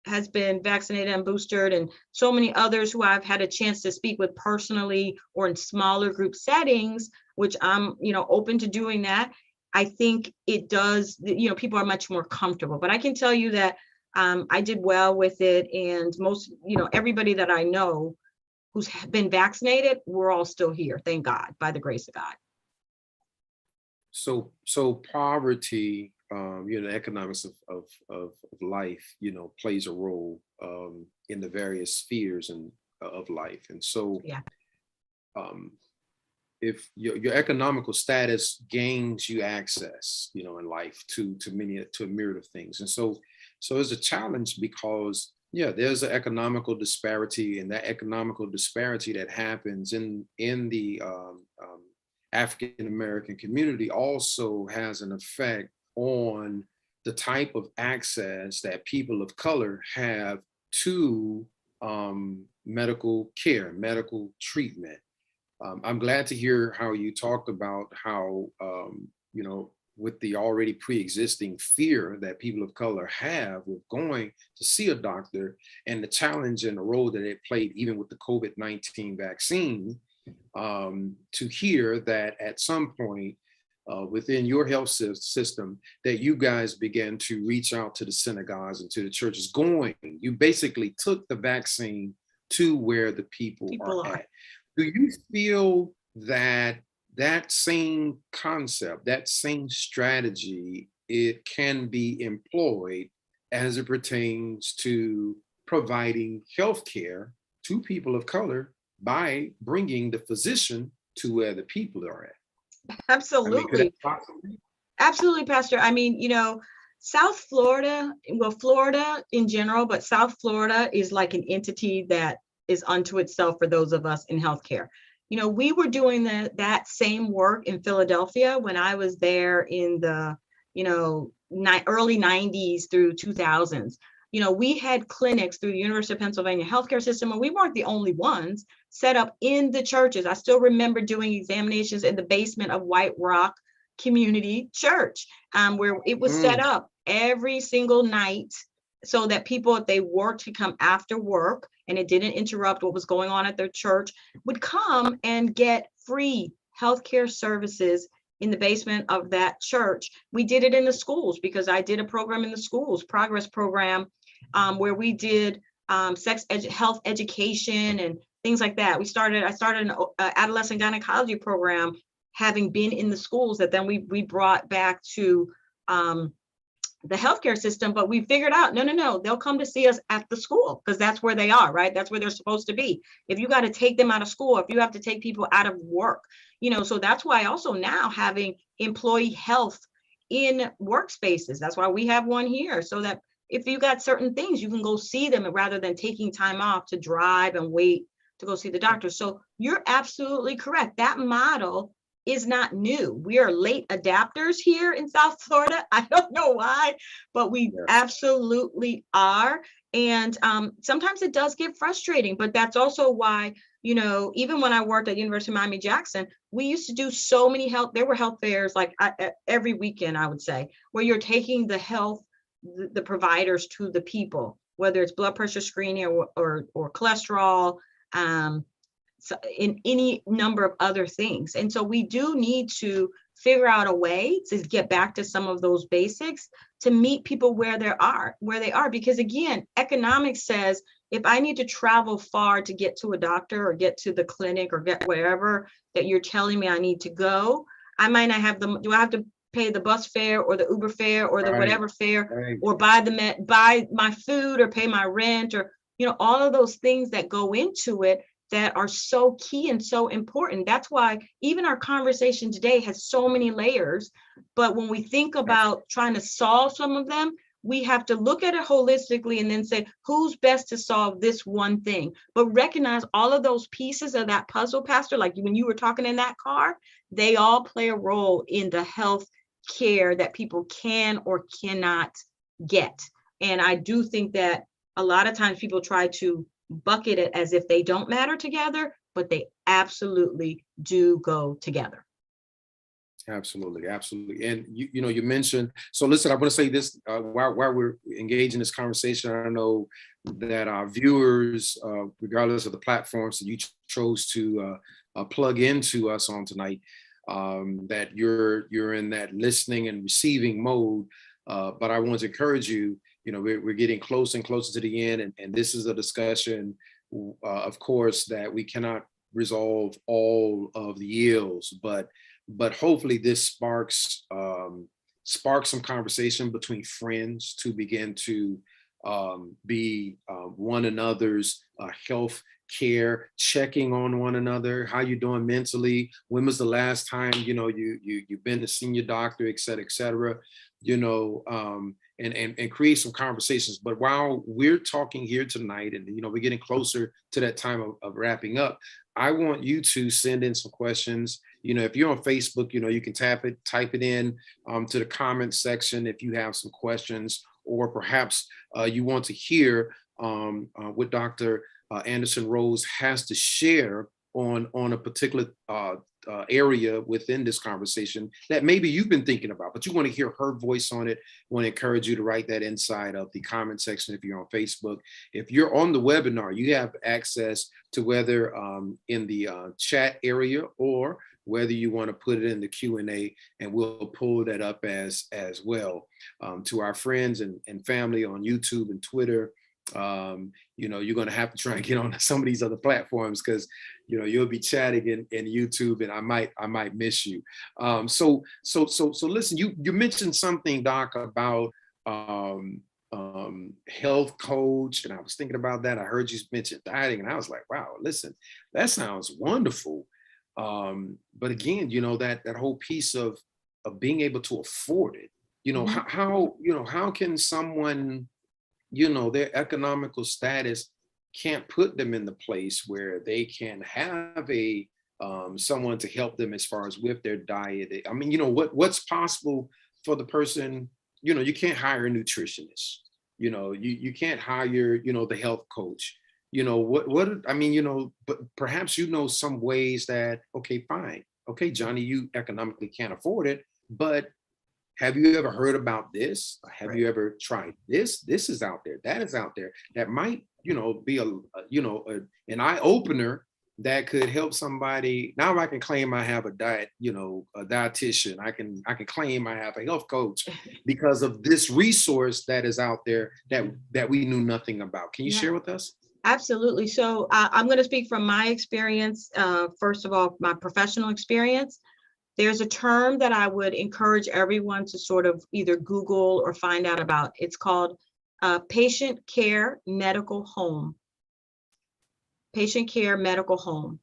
has been vaccinated and boosted, and so many others who I've had a chance to speak with personally or in smaller group settings, which I'm, open to doing that. I think it does, people are much more comfortable. But I can tell you that I did well with it. And most, everybody that I know who's been vaccinated, we're all still here, thank God, by the grace of God. So poverty, the economics of life, plays a role in the various spheres of life. And so, yeah. If your economical status gains you access, in life to a myriad of things. And so it's a challenge because, there's an economical disparity, and that economical disparity that happens in the African-American community also has an effect on the type of access that people of color have to medical care, medical treatment. I'm glad to hear how you talked about how, with the already pre-existing fear that people of color have with going to see a doctor, and the challenge and the role that it played even with the COVID-19 vaccine, to hear that at some point within your health system that you guys began to reach out to the synagogues and to the churches you basically took the vaccine to where the people are at. Do you feel that same concept, that same strategy, it can be employed as it pertains to providing healthcare to people of color by bringing the physician to where the people are at? Absolutely. Absolutely, Pastor. South Florida, Florida in general, but South Florida is like an entity that is unto itself for those of us in healthcare. We were doing that same work in Philadelphia when I was there in the early 90s through 2000s. We had clinics through the University of Pennsylvania healthcare system, and we weren't the only ones set up in the churches. I still remember doing examinations in the basement of White Rock Community Church, where it was set up every single night so that people, if they worked, could come after work and it didn't interrupt what was going on at their church, would come and get free healthcare services in the basement of that church. We did it in the schools because I did a program in the schools, progress program, where we did health education and things like that. I started an adolescent gynecology program, having been in the schools, that then we brought back to the healthcare system. But we figured out, no, they'll come to see us at the school because that's where they are, right? That's where they're supposed to be. If you got to take them out of school, if you have to take people out of work, so that's why also now having employee health in workspaces, that's why we have one here, so that if you got certain things, you can go see them rather than taking time off to drive and wait to go see the doctor. So you're absolutely correct. That model is not new. We are late adapters here in South Florida. I don't know why, but we absolutely are. And sometimes it does get frustrating, but that's also why, even when I worked at University of Miami-Jackson, we used to do so many there were health fairs like every weekend, I would say, where you're taking the providers to the people, whether it's blood pressure screening or cholesterol, so in any number of other things. And so we do need to figure out a way to get back to some of those basics to meet people where they are. Because again, economics says, if I need to travel far to get to a doctor or get to the clinic or get wherever that you're telling me I need to go, I might not have do I have to pay the bus fare or the Uber fare or the whatever fare, or buy my food or pay my rent, or, all of those things that go into it that are so key and so important. That's why even our conversation today has so many layers. But when we think about trying to solve some of them, we have to look at it holistically and then say, who's best to solve this one thing? But recognize all of those pieces of that puzzle, Pastor, like when you were talking in that car, they all play a role in the health care that people can or cannot get. And I do think that a lot of times people try to bucket it as if they don't matter together, but they absolutely do go together. Absolutely. And you mentioned, so listen, I want to say this while we're engaged in this conversation. I know that our viewers, regardless of the platforms that you chose to plug into us on tonight, that you're in that listening and receiving mode. But I want to encourage you, we're getting closer and closer to the end, and this is a discussion, of course, that we cannot resolve all of the ills, but hopefully this sparks some conversation between friends to begin to be one another's health care, checking on one another. How you doing mentally? When was the last time you've been to see your doctor, et cetera, and create some conversations. But while we're talking here tonight, and we're getting closer to that time of wrapping up, I want you to send in some questions. If you're on Facebook, you can type it in to the comment section if you have some questions, or perhaps you want to hear what Dr. Anderson Rose has to share on a particular area within this conversation that maybe you've been thinking about, but you want to hear her voice on it. I want to encourage you to write that inside of the comment section if you're on Facebook. If you're on the webinar, you have access to whether in the chat area or whether you want to put it in the Q&A, and we'll pull that up as well. To our friends and family on YouTube and Twitter, you're going to have to try and get on some of these other platforms, because you'll be chatting in YouTube and I might miss you. So listen, you mentioned something, Doc, about health coach, and I was thinking about that. I heard you mention dieting, and I was like, wow, listen, that sounds wonderful. But again, that whole piece of being able to afford it, how can someone, their economical status can't put them in the place where they can have someone to help them as far as with their diet. I mean, what's possible for the person, you can't hire a nutritionist. You can't hire, the health coach. I mean, but perhaps some ways that, okay, fine. Okay, Johnny, you economically can't afford it, but have you ever heard about this? Have you ever tried this? This is out there. That is out there. That might, be an eye opener that could help somebody. Now I can claim I have a diet, a dietitian. I can claim I have a health coach because of this resource that is out there that we knew nothing about. Can you share with us? Absolutely. So I'm going to speak from my experience. First of all, my professional experience. There's a term that I would encourage everyone to sort of either Google or find out about. It's called patient care medical home. Patient care medical home.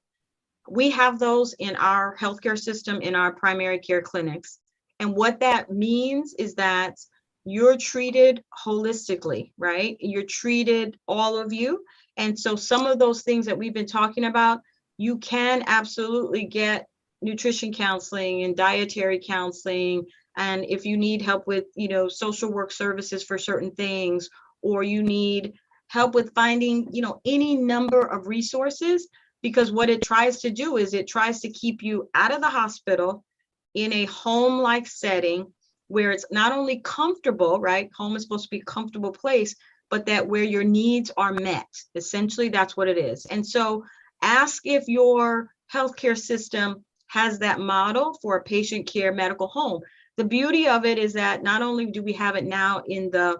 We have those in our healthcare system, in our primary care clinics. And what that means is that you're treated holistically, right? You're treated, all of you. And so some of those things that we've been talking about, you can absolutely get nutrition counseling and dietary counseling. And if you need help with, social work services for certain things, or you need help with finding, any number of resources, because what it tries to do is it tries to keep you out of the hospital in a home-like setting where it's not only comfortable, right? Home is supposed to be a comfortable place, but that where your needs are met. Essentially, that's what it is. And so ask if your healthcare system has that model for a patient care medical home. The beauty of it is that not only do we have it now in the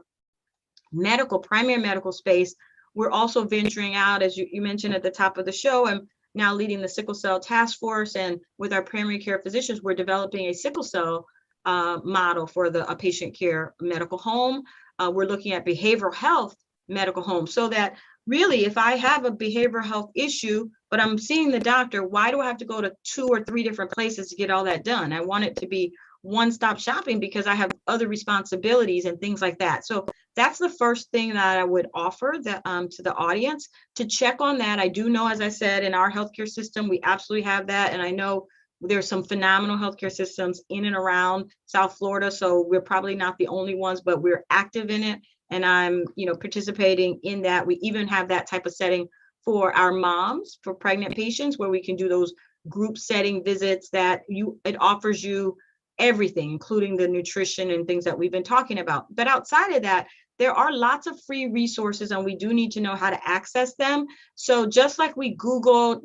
primary medical space, we're also venturing out, as you mentioned at the top of the show. I'm now leading the sickle cell task force, and with our primary care physicians, we're developing a sickle cell model for a patient care medical home. We're looking at behavioral health medical home, so that really, if I have a behavioral health issue, but I'm seeing the doctor, why do I have to go to 2 or 3 different places to get all that done? I want it to be one-stop shopping because I have other responsibilities and things like that. So that's the first thing that I would offer to the audience, to check on that. I do know, as I said, in our healthcare system, we absolutely have that. And I know there's some phenomenal healthcare systems in and around South Florida. So we're probably not the only ones, but we're active in it. And I'm, participating in that. We even have that type of setting for our moms, for pregnant patients, where we can do those group setting visits that it offers you everything, including the nutrition and things that we've been talking about. But outside of that, there are lots of free resources, and we do need to know how to access them. So just like we Google,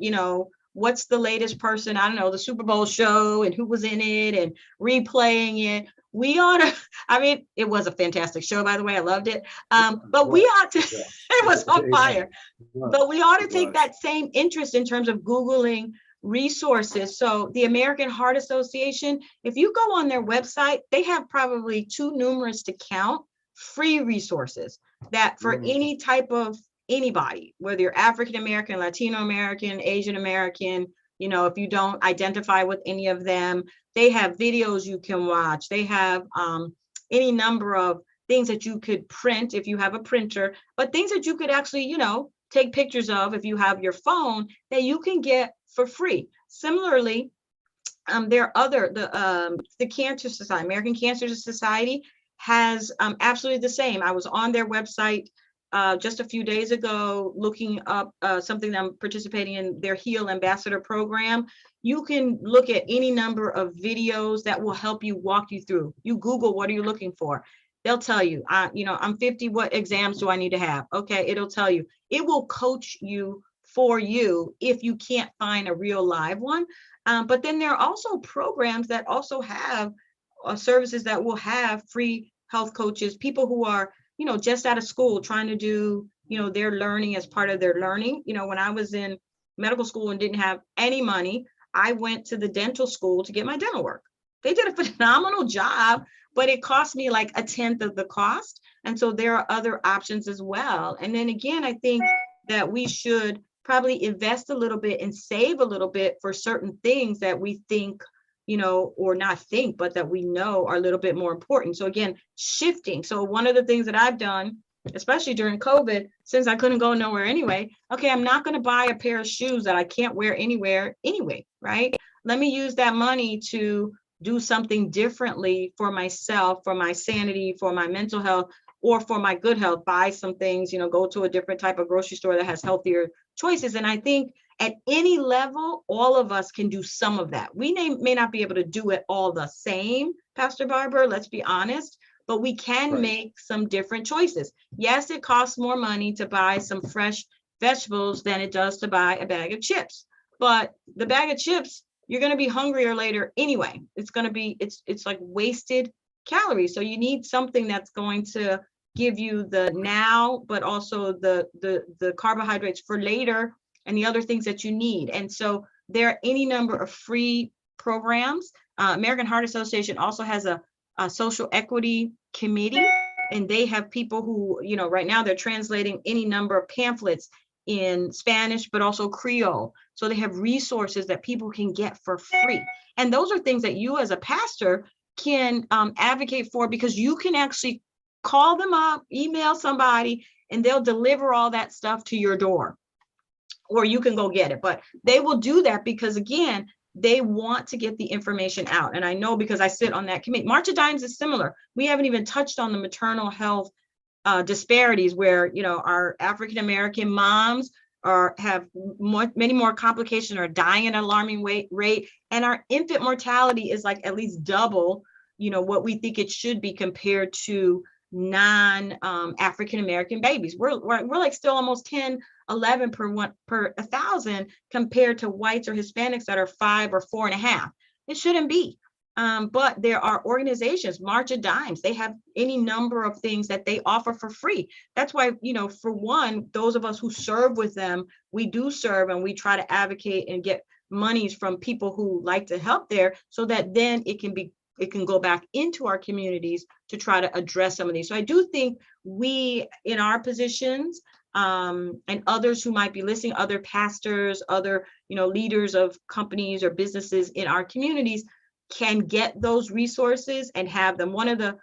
what's the latest person, I don't know, the Super Bowl show and who was in it and replaying it, we ought to, it was a fantastic show, by the way, I loved it. But we ought to, it was on fire, but we ought to take that same interest in terms of Googling resources. So the American Heart Association, if you go on their website, they have probably too numerous to count free resources that for any type of anybody, whether you're African American, Latino American, Asian American, if you don't identify with any of them, they have videos you can watch. They have any number of things that you could print if you have a printer, but things that you could actually, take pictures of if you have your phone that you can get for free. Similarly, there are other, the Cancer Society, American Cancer Society has absolutely the same. I was on their website just a few days ago looking up something that I'm participating in, their Heal Ambassador program. You can look at any number of videos that will help you, walk you through. You Google, what are you looking for? They'll tell you, I'm 50, what exams do I need to have? Okay, it'll tell you. It will coach you for you if you can't find a real live one. But then there are also programs that also have services that will have free health coaches, people who are, just out of school trying to do, their learning as part of their learning. When I was in medical school and didn't have any money, I went to the dental school to get my dental work. They did a phenomenal job, but it cost me like 1/10 of the cost. And so there are other options as well. And then again, I think that we should probably invest a little bit and save a little bit for certain things that we think, or not think, but that we know are a little bit more important. So again, shifting. So one of the things that I've done, especially during COVID, since I couldn't go nowhere anyway, okay, I'm not going to buy a pair of shoes that I can't wear anywhere anyway, right? Let me use that money to do something differently for myself, for my sanity, for my mental health, or for my good health, buy some things, go to a different type of grocery store that has healthier choices. And I think at any level, all of us can do some of that. We may not be able to do it all the same, Pastor Barber, let's be honest, but we can make some different choices. Yes, it costs more money to buy some fresh vegetables than it does to buy a bag of chips. But the bag of chips, you're going to be hungrier later anyway. It's going to be, it's like wasted calories. So you need something that's going to give you the now, but also the carbohydrates for later and the other things that you need. And so there are any number of free programs. American Heart Association also has a social equity committee, and they have people who, right now they're translating any number of pamphlets in Spanish, but also Creole. So they have resources that people can get for free. And those are things that you as a pastor can advocate for, because you can actually call them up, email somebody, and they'll deliver all that stuff to your door, or you can go get it. But they will do that because, again, they want to get the information out. And I know because I sit on that committee. March of Dimes is similar. We haven't even touched on the maternal health disparities, where our African-American moms have many more complications, are dying at an alarming rate, and our infant mortality is like at least double what we think it should be compared to non-African-American babies. We're like still almost 10, 11 per 1,000 compared to whites or Hispanics that are 5 or 4.5. It shouldn't be. But there are organizations, March of Dimes, they have any number of things that they offer for free. That's why, for one, those of us who serve with them, we do serve and we try to advocate and get monies from people who like to help there, so that then it can go back into our communities to try to address some of these. So I do think we, in our positions, and others who might be listening, other pastors, other, leaders of companies or businesses in our communities, can get those resources and have them. One of the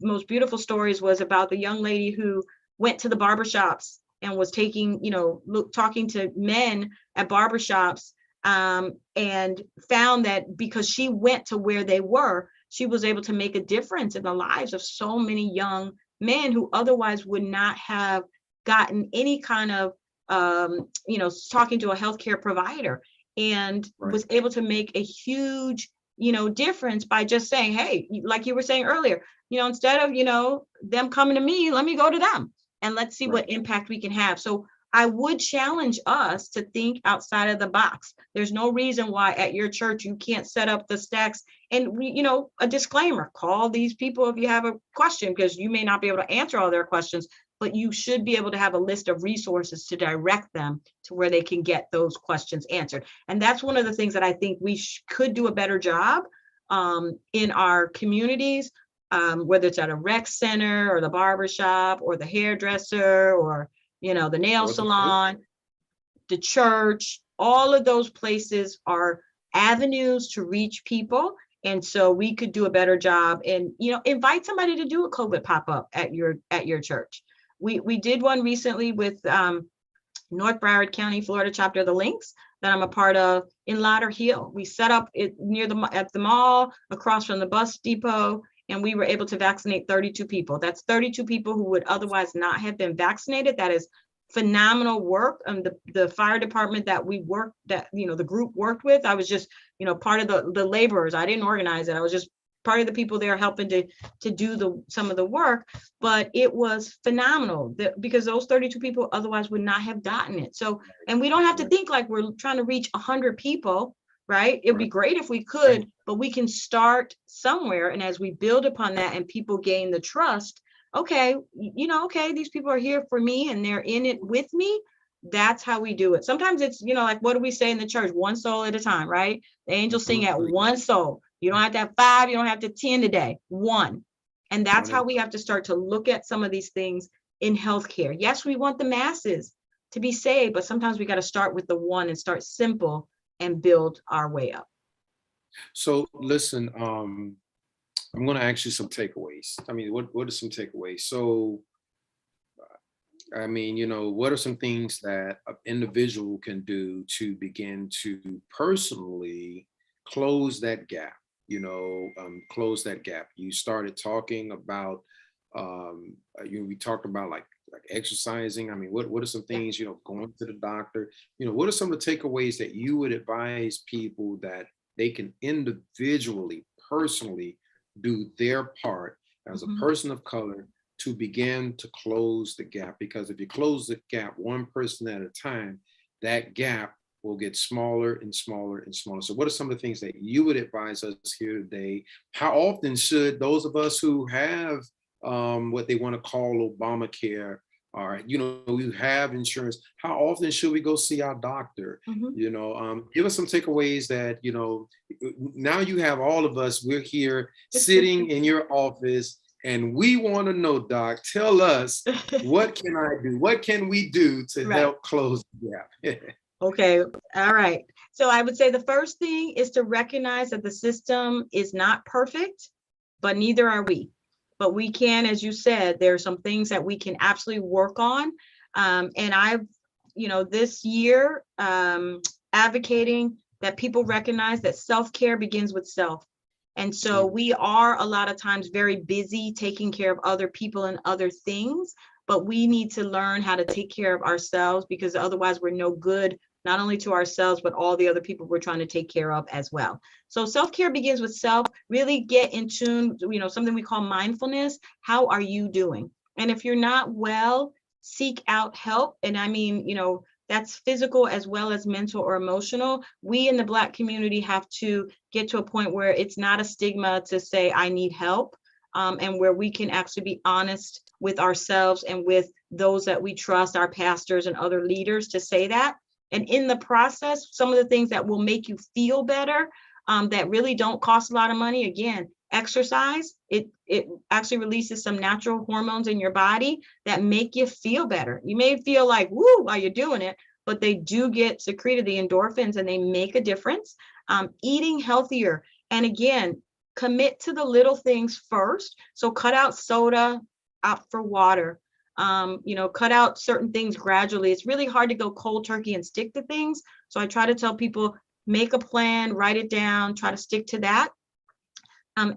most beautiful stories was about the young lady who went to the barbershops and was talking to men at barbershops, and found that because she went to where they were, she was able to make a difference in the lives of so many young men who otherwise would not have gotten any kind of, talking to a healthcare provider, and was able to make a huge, difference by just saying, hey, like you were saying earlier, instead of, them coming to me, let me go to them and let's see what impact we can have. So I would challenge us to think outside of the box. There's no reason why at your church you can't set up the stacks. And a disclaimer, call these people if you have a question, because you may not be able to answer all their questions, but you should be able to have a list of resources to direct them to where they can get those questions answered. And that's one of the things that I think we could do a better job in our communities, whether it's at a rec center or the barbershop or the hairdresser or the nail salon, the church. All of those places are avenues to reach people. And so we could do a better job and, invite somebody to do a COVID pop-up at your church. We did one recently with North Broward County, Florida chapter of the Links that I'm a part of in Lauderhill. We set up it at the mall across from the bus depot, and we were able to vaccinate 32 people. That's 32 people who would otherwise not have been vaccinated. That is phenomenal work. The fire department that the group worked with, I was just, part of the laborers. I didn't organize it. I was just part of the people there helping to do some of the work, but it was phenomenal because those 32 people otherwise would not have gotten it. So, and we don't have to think like we're trying to reach 100 people, right? It'd be great if we could, but we can start somewhere. And as we build upon that and people gain the trust, okay, these people are here for me and they're in it with me. That's how we do it. Sometimes it's, like, what do we say in the church? One soul at a time, right? The angels sing at one soul. You don't have to have 5, you don't have to 10 today, 1. And that's how we have to start to look at some of these things in healthcare. Yes, we want the masses to be saved, but sometimes we got to start with the one and start simple and build our way up. So listen, I'm going to ask you some takeaways. I mean, what are some takeaways? So, I mean, what are some things that an individual can do to begin to personally close that gap, close that gap. You started talking about, we talked about like exercising. I mean, what are some Yeah. things, going to the doctor, what are some of the takeaways that you would advise people that they can individually, personally do their part as a Mhm. person of color to begin to close the gap? Because if you close the gap one person at a time, that gap will get smaller and smaller and smaller. So what are some of the things that you would advise us here today? How often should those of us who have what they want to call Obamacare, or who have insurance, how often should we go see our doctor? Mhm. Give us some takeaways that, now you have all of us, we're here sitting in your office, and we want to know, Doc, tell us, what can I do? What can we do to Right. help close the gap? Okay. All right. So I would say the first thing is to recognize that the system is not perfect, but neither are we. But we can, as you said, there are some things that we can absolutely work on. And I've, this year, advocating that people recognize that self-care begins with self. And so we are a lot of times very busy taking care of other people and other things, but we need to learn how to take care of ourselves, because otherwise we're no good, not only to ourselves, but all the other people we're trying to take care of as well. So self-care begins with self. Really get in tune, something we call mindfulness. How are you doing? And if you're not well, seek out help. And I mean, that's physical as well as mental or emotional. We in the Black community have to get to a point where it's not a stigma to say, I need help, and where we can actually be honest with ourselves and with those that we trust, our pastors and other leaders, to say that. And in the process, some of the things that will make you feel better, that really don't cost a lot of money. Again, exercise, it actually releases some natural hormones in your body that make you feel better. You may feel like, woo, while you're doing it, but they do get secreted, the endorphins, and they make a difference. Eating healthier. And again, commit to the little things first. So cut out soda, opt for water. Cut out certain things gradually. It's really hard to go cold turkey and stick to things. So I try to tell people, make a plan, write it down, try to stick to that.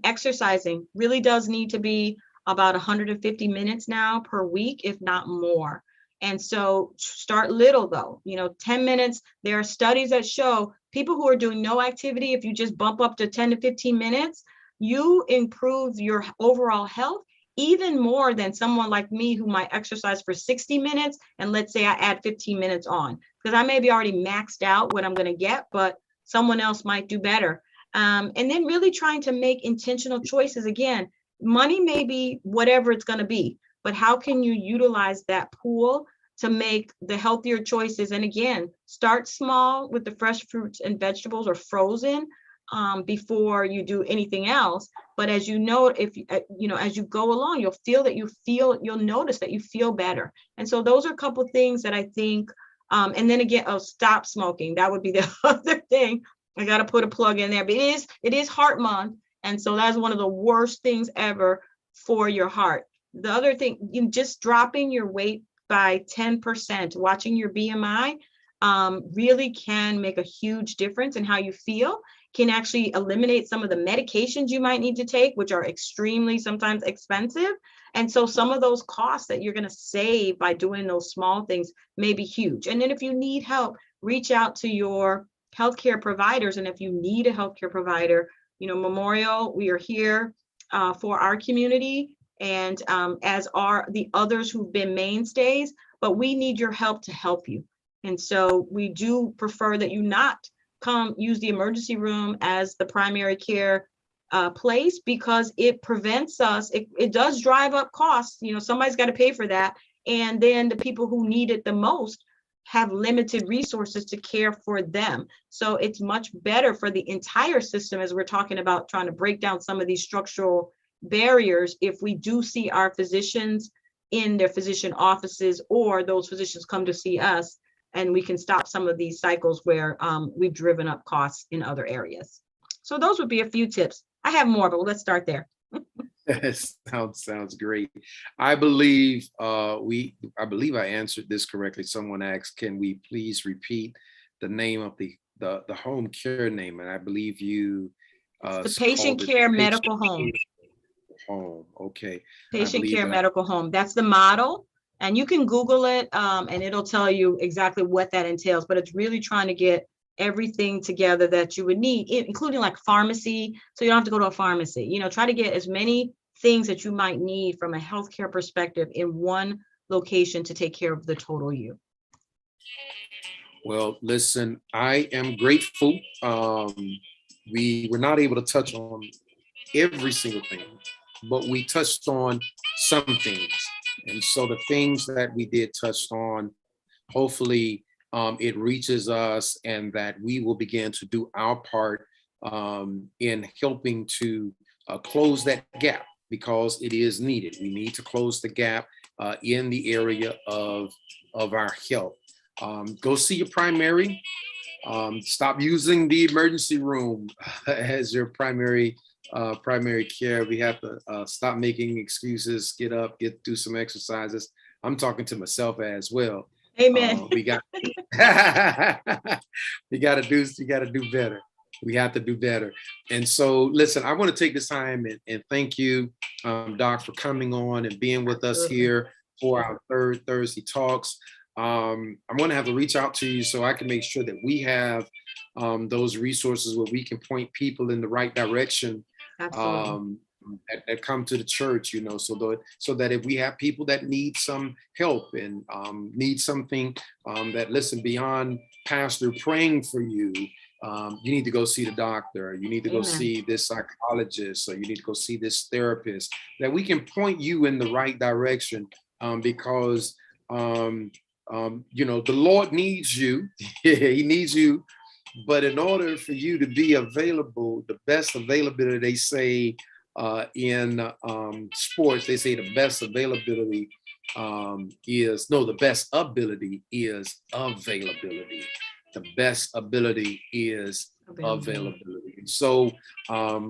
Exercising really does need to be about 150 minutes now per week, if not more. And so start little though, 10 minutes. There are studies that show people who are doing no activity, if you just bump up to 10 to 15 minutes, you improve your overall health even more than someone like me who might exercise for 60 minutes. And let's say I add 15 minutes on, because I may be already maxed out what I'm going to get, but someone else might do better. And then really trying to make intentional choices. Again, money may be whatever it's going to be, but how can you utilize that pool to make the healthier choices? And again, start small with the fresh fruits and vegetables, or frozen, before you do anything else. But as you know, if as you go along, you'll notice that you feel better. And so those are a couple of things that I think. And then again, stop smoking. That would be the other thing. I got to put a plug in there, but it is Heart Month. And so that's one of the worst things ever for your heart. The other thing, just dropping your weight by 10%, watching your BMI, really can make a huge difference in how you feel, can actually eliminate some of the medications you might need to take, which are extremely sometimes expensive. And so some of those costs that you're going to save by doing those small things may be huge. And then if you need help, reach out to your healthcare providers. And if you need a healthcare provider, Memorial, we are here for our community, and as are the others who've been mainstays, but we need your help to help you. And so we do prefer that you not come use the emergency room as the primary care place, because it prevents us. It does drive up costs. Somebody's got to pay for that. And then the people who need it the most have limited resources to care for them. So it's much better for the entire system, as we're talking about trying to break down some of these structural barriers, if we do see our physicians in their physician offices, or those physicians come to see us, and we can stop some of these cycles where we've driven up costs in other areas. So those would be a few tips. I have more, but let's start there. Sounds great. I believe I answered this correctly. Someone asked, can we please repeat the name of the the home care name, and I believe you The patient called it the care patient medical home. home. Okay, I Patient believe care that. medical home. That's the model. And you can Google it, and it'll tell you exactly what that entails. But it's really trying to get everything together that you would need, including like pharmacy. So you don't have to go to a pharmacy. Try to get as many things that you might need from a healthcare perspective in one location to take care of the total you. Well, listen, I am grateful. We were not able to touch on every single thing, but we touched on some things. And so the things that we did touch on, hopefully it reaches us and that we will begin to do our part in helping to close that gap because it is needed. We need to close the gap in the area of our health. Go see your primary. Stop using the emergency room as your primary care. We have to stop making excuses, get up, do some exercises. I'm talking to myself as well. Amen. We got we got to do better. We have to do better. And so, listen, I want to take this time and thank you, Doc, for coming on and being with us here for our third Thursday talks. I'm going to have to reach out to you so I can make sure that we have those resources where we can point people in the right direction that come to the church, so that if we have people that need some help and need something that, listen, beyond pastor praying for you, you need to go see the doctor, you need to go see this psychologist, or you need to go see this therapist, that we can point you in the right direction because the Lord needs you. He needs you. But in order for you to be available, the best availability, they say in sports, they say the best availability the best ability is availability. The best ability is availability. And so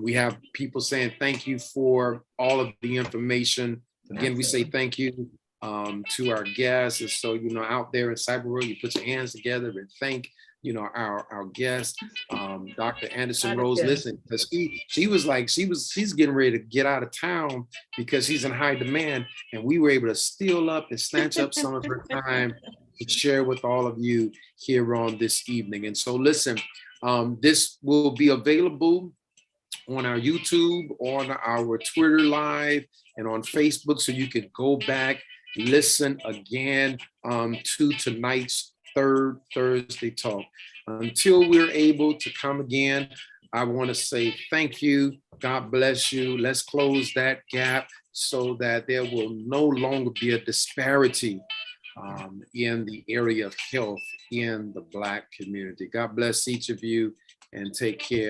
we have people saying thank you for all of the information. Again, we say thank you to our guests. And so, out there in cyber world, you put your hands together and thank, our guest, Dr. Anderson Rose. Listen, because she's getting ready to get out of town because she's in high demand. And we were able to steal up and snatch up some of her time to share with all of you here on this evening. And so, listen, this will be available on our YouTube, on our Twitter Live, and on Facebook, so you can go back, listen again to tonight's third Thursday talk. Until we're able to come again, I want to say thank you. God bless you. Let's close that gap so that there will no longer be a disparity in the area of health in the Black community. God bless each of you and take care.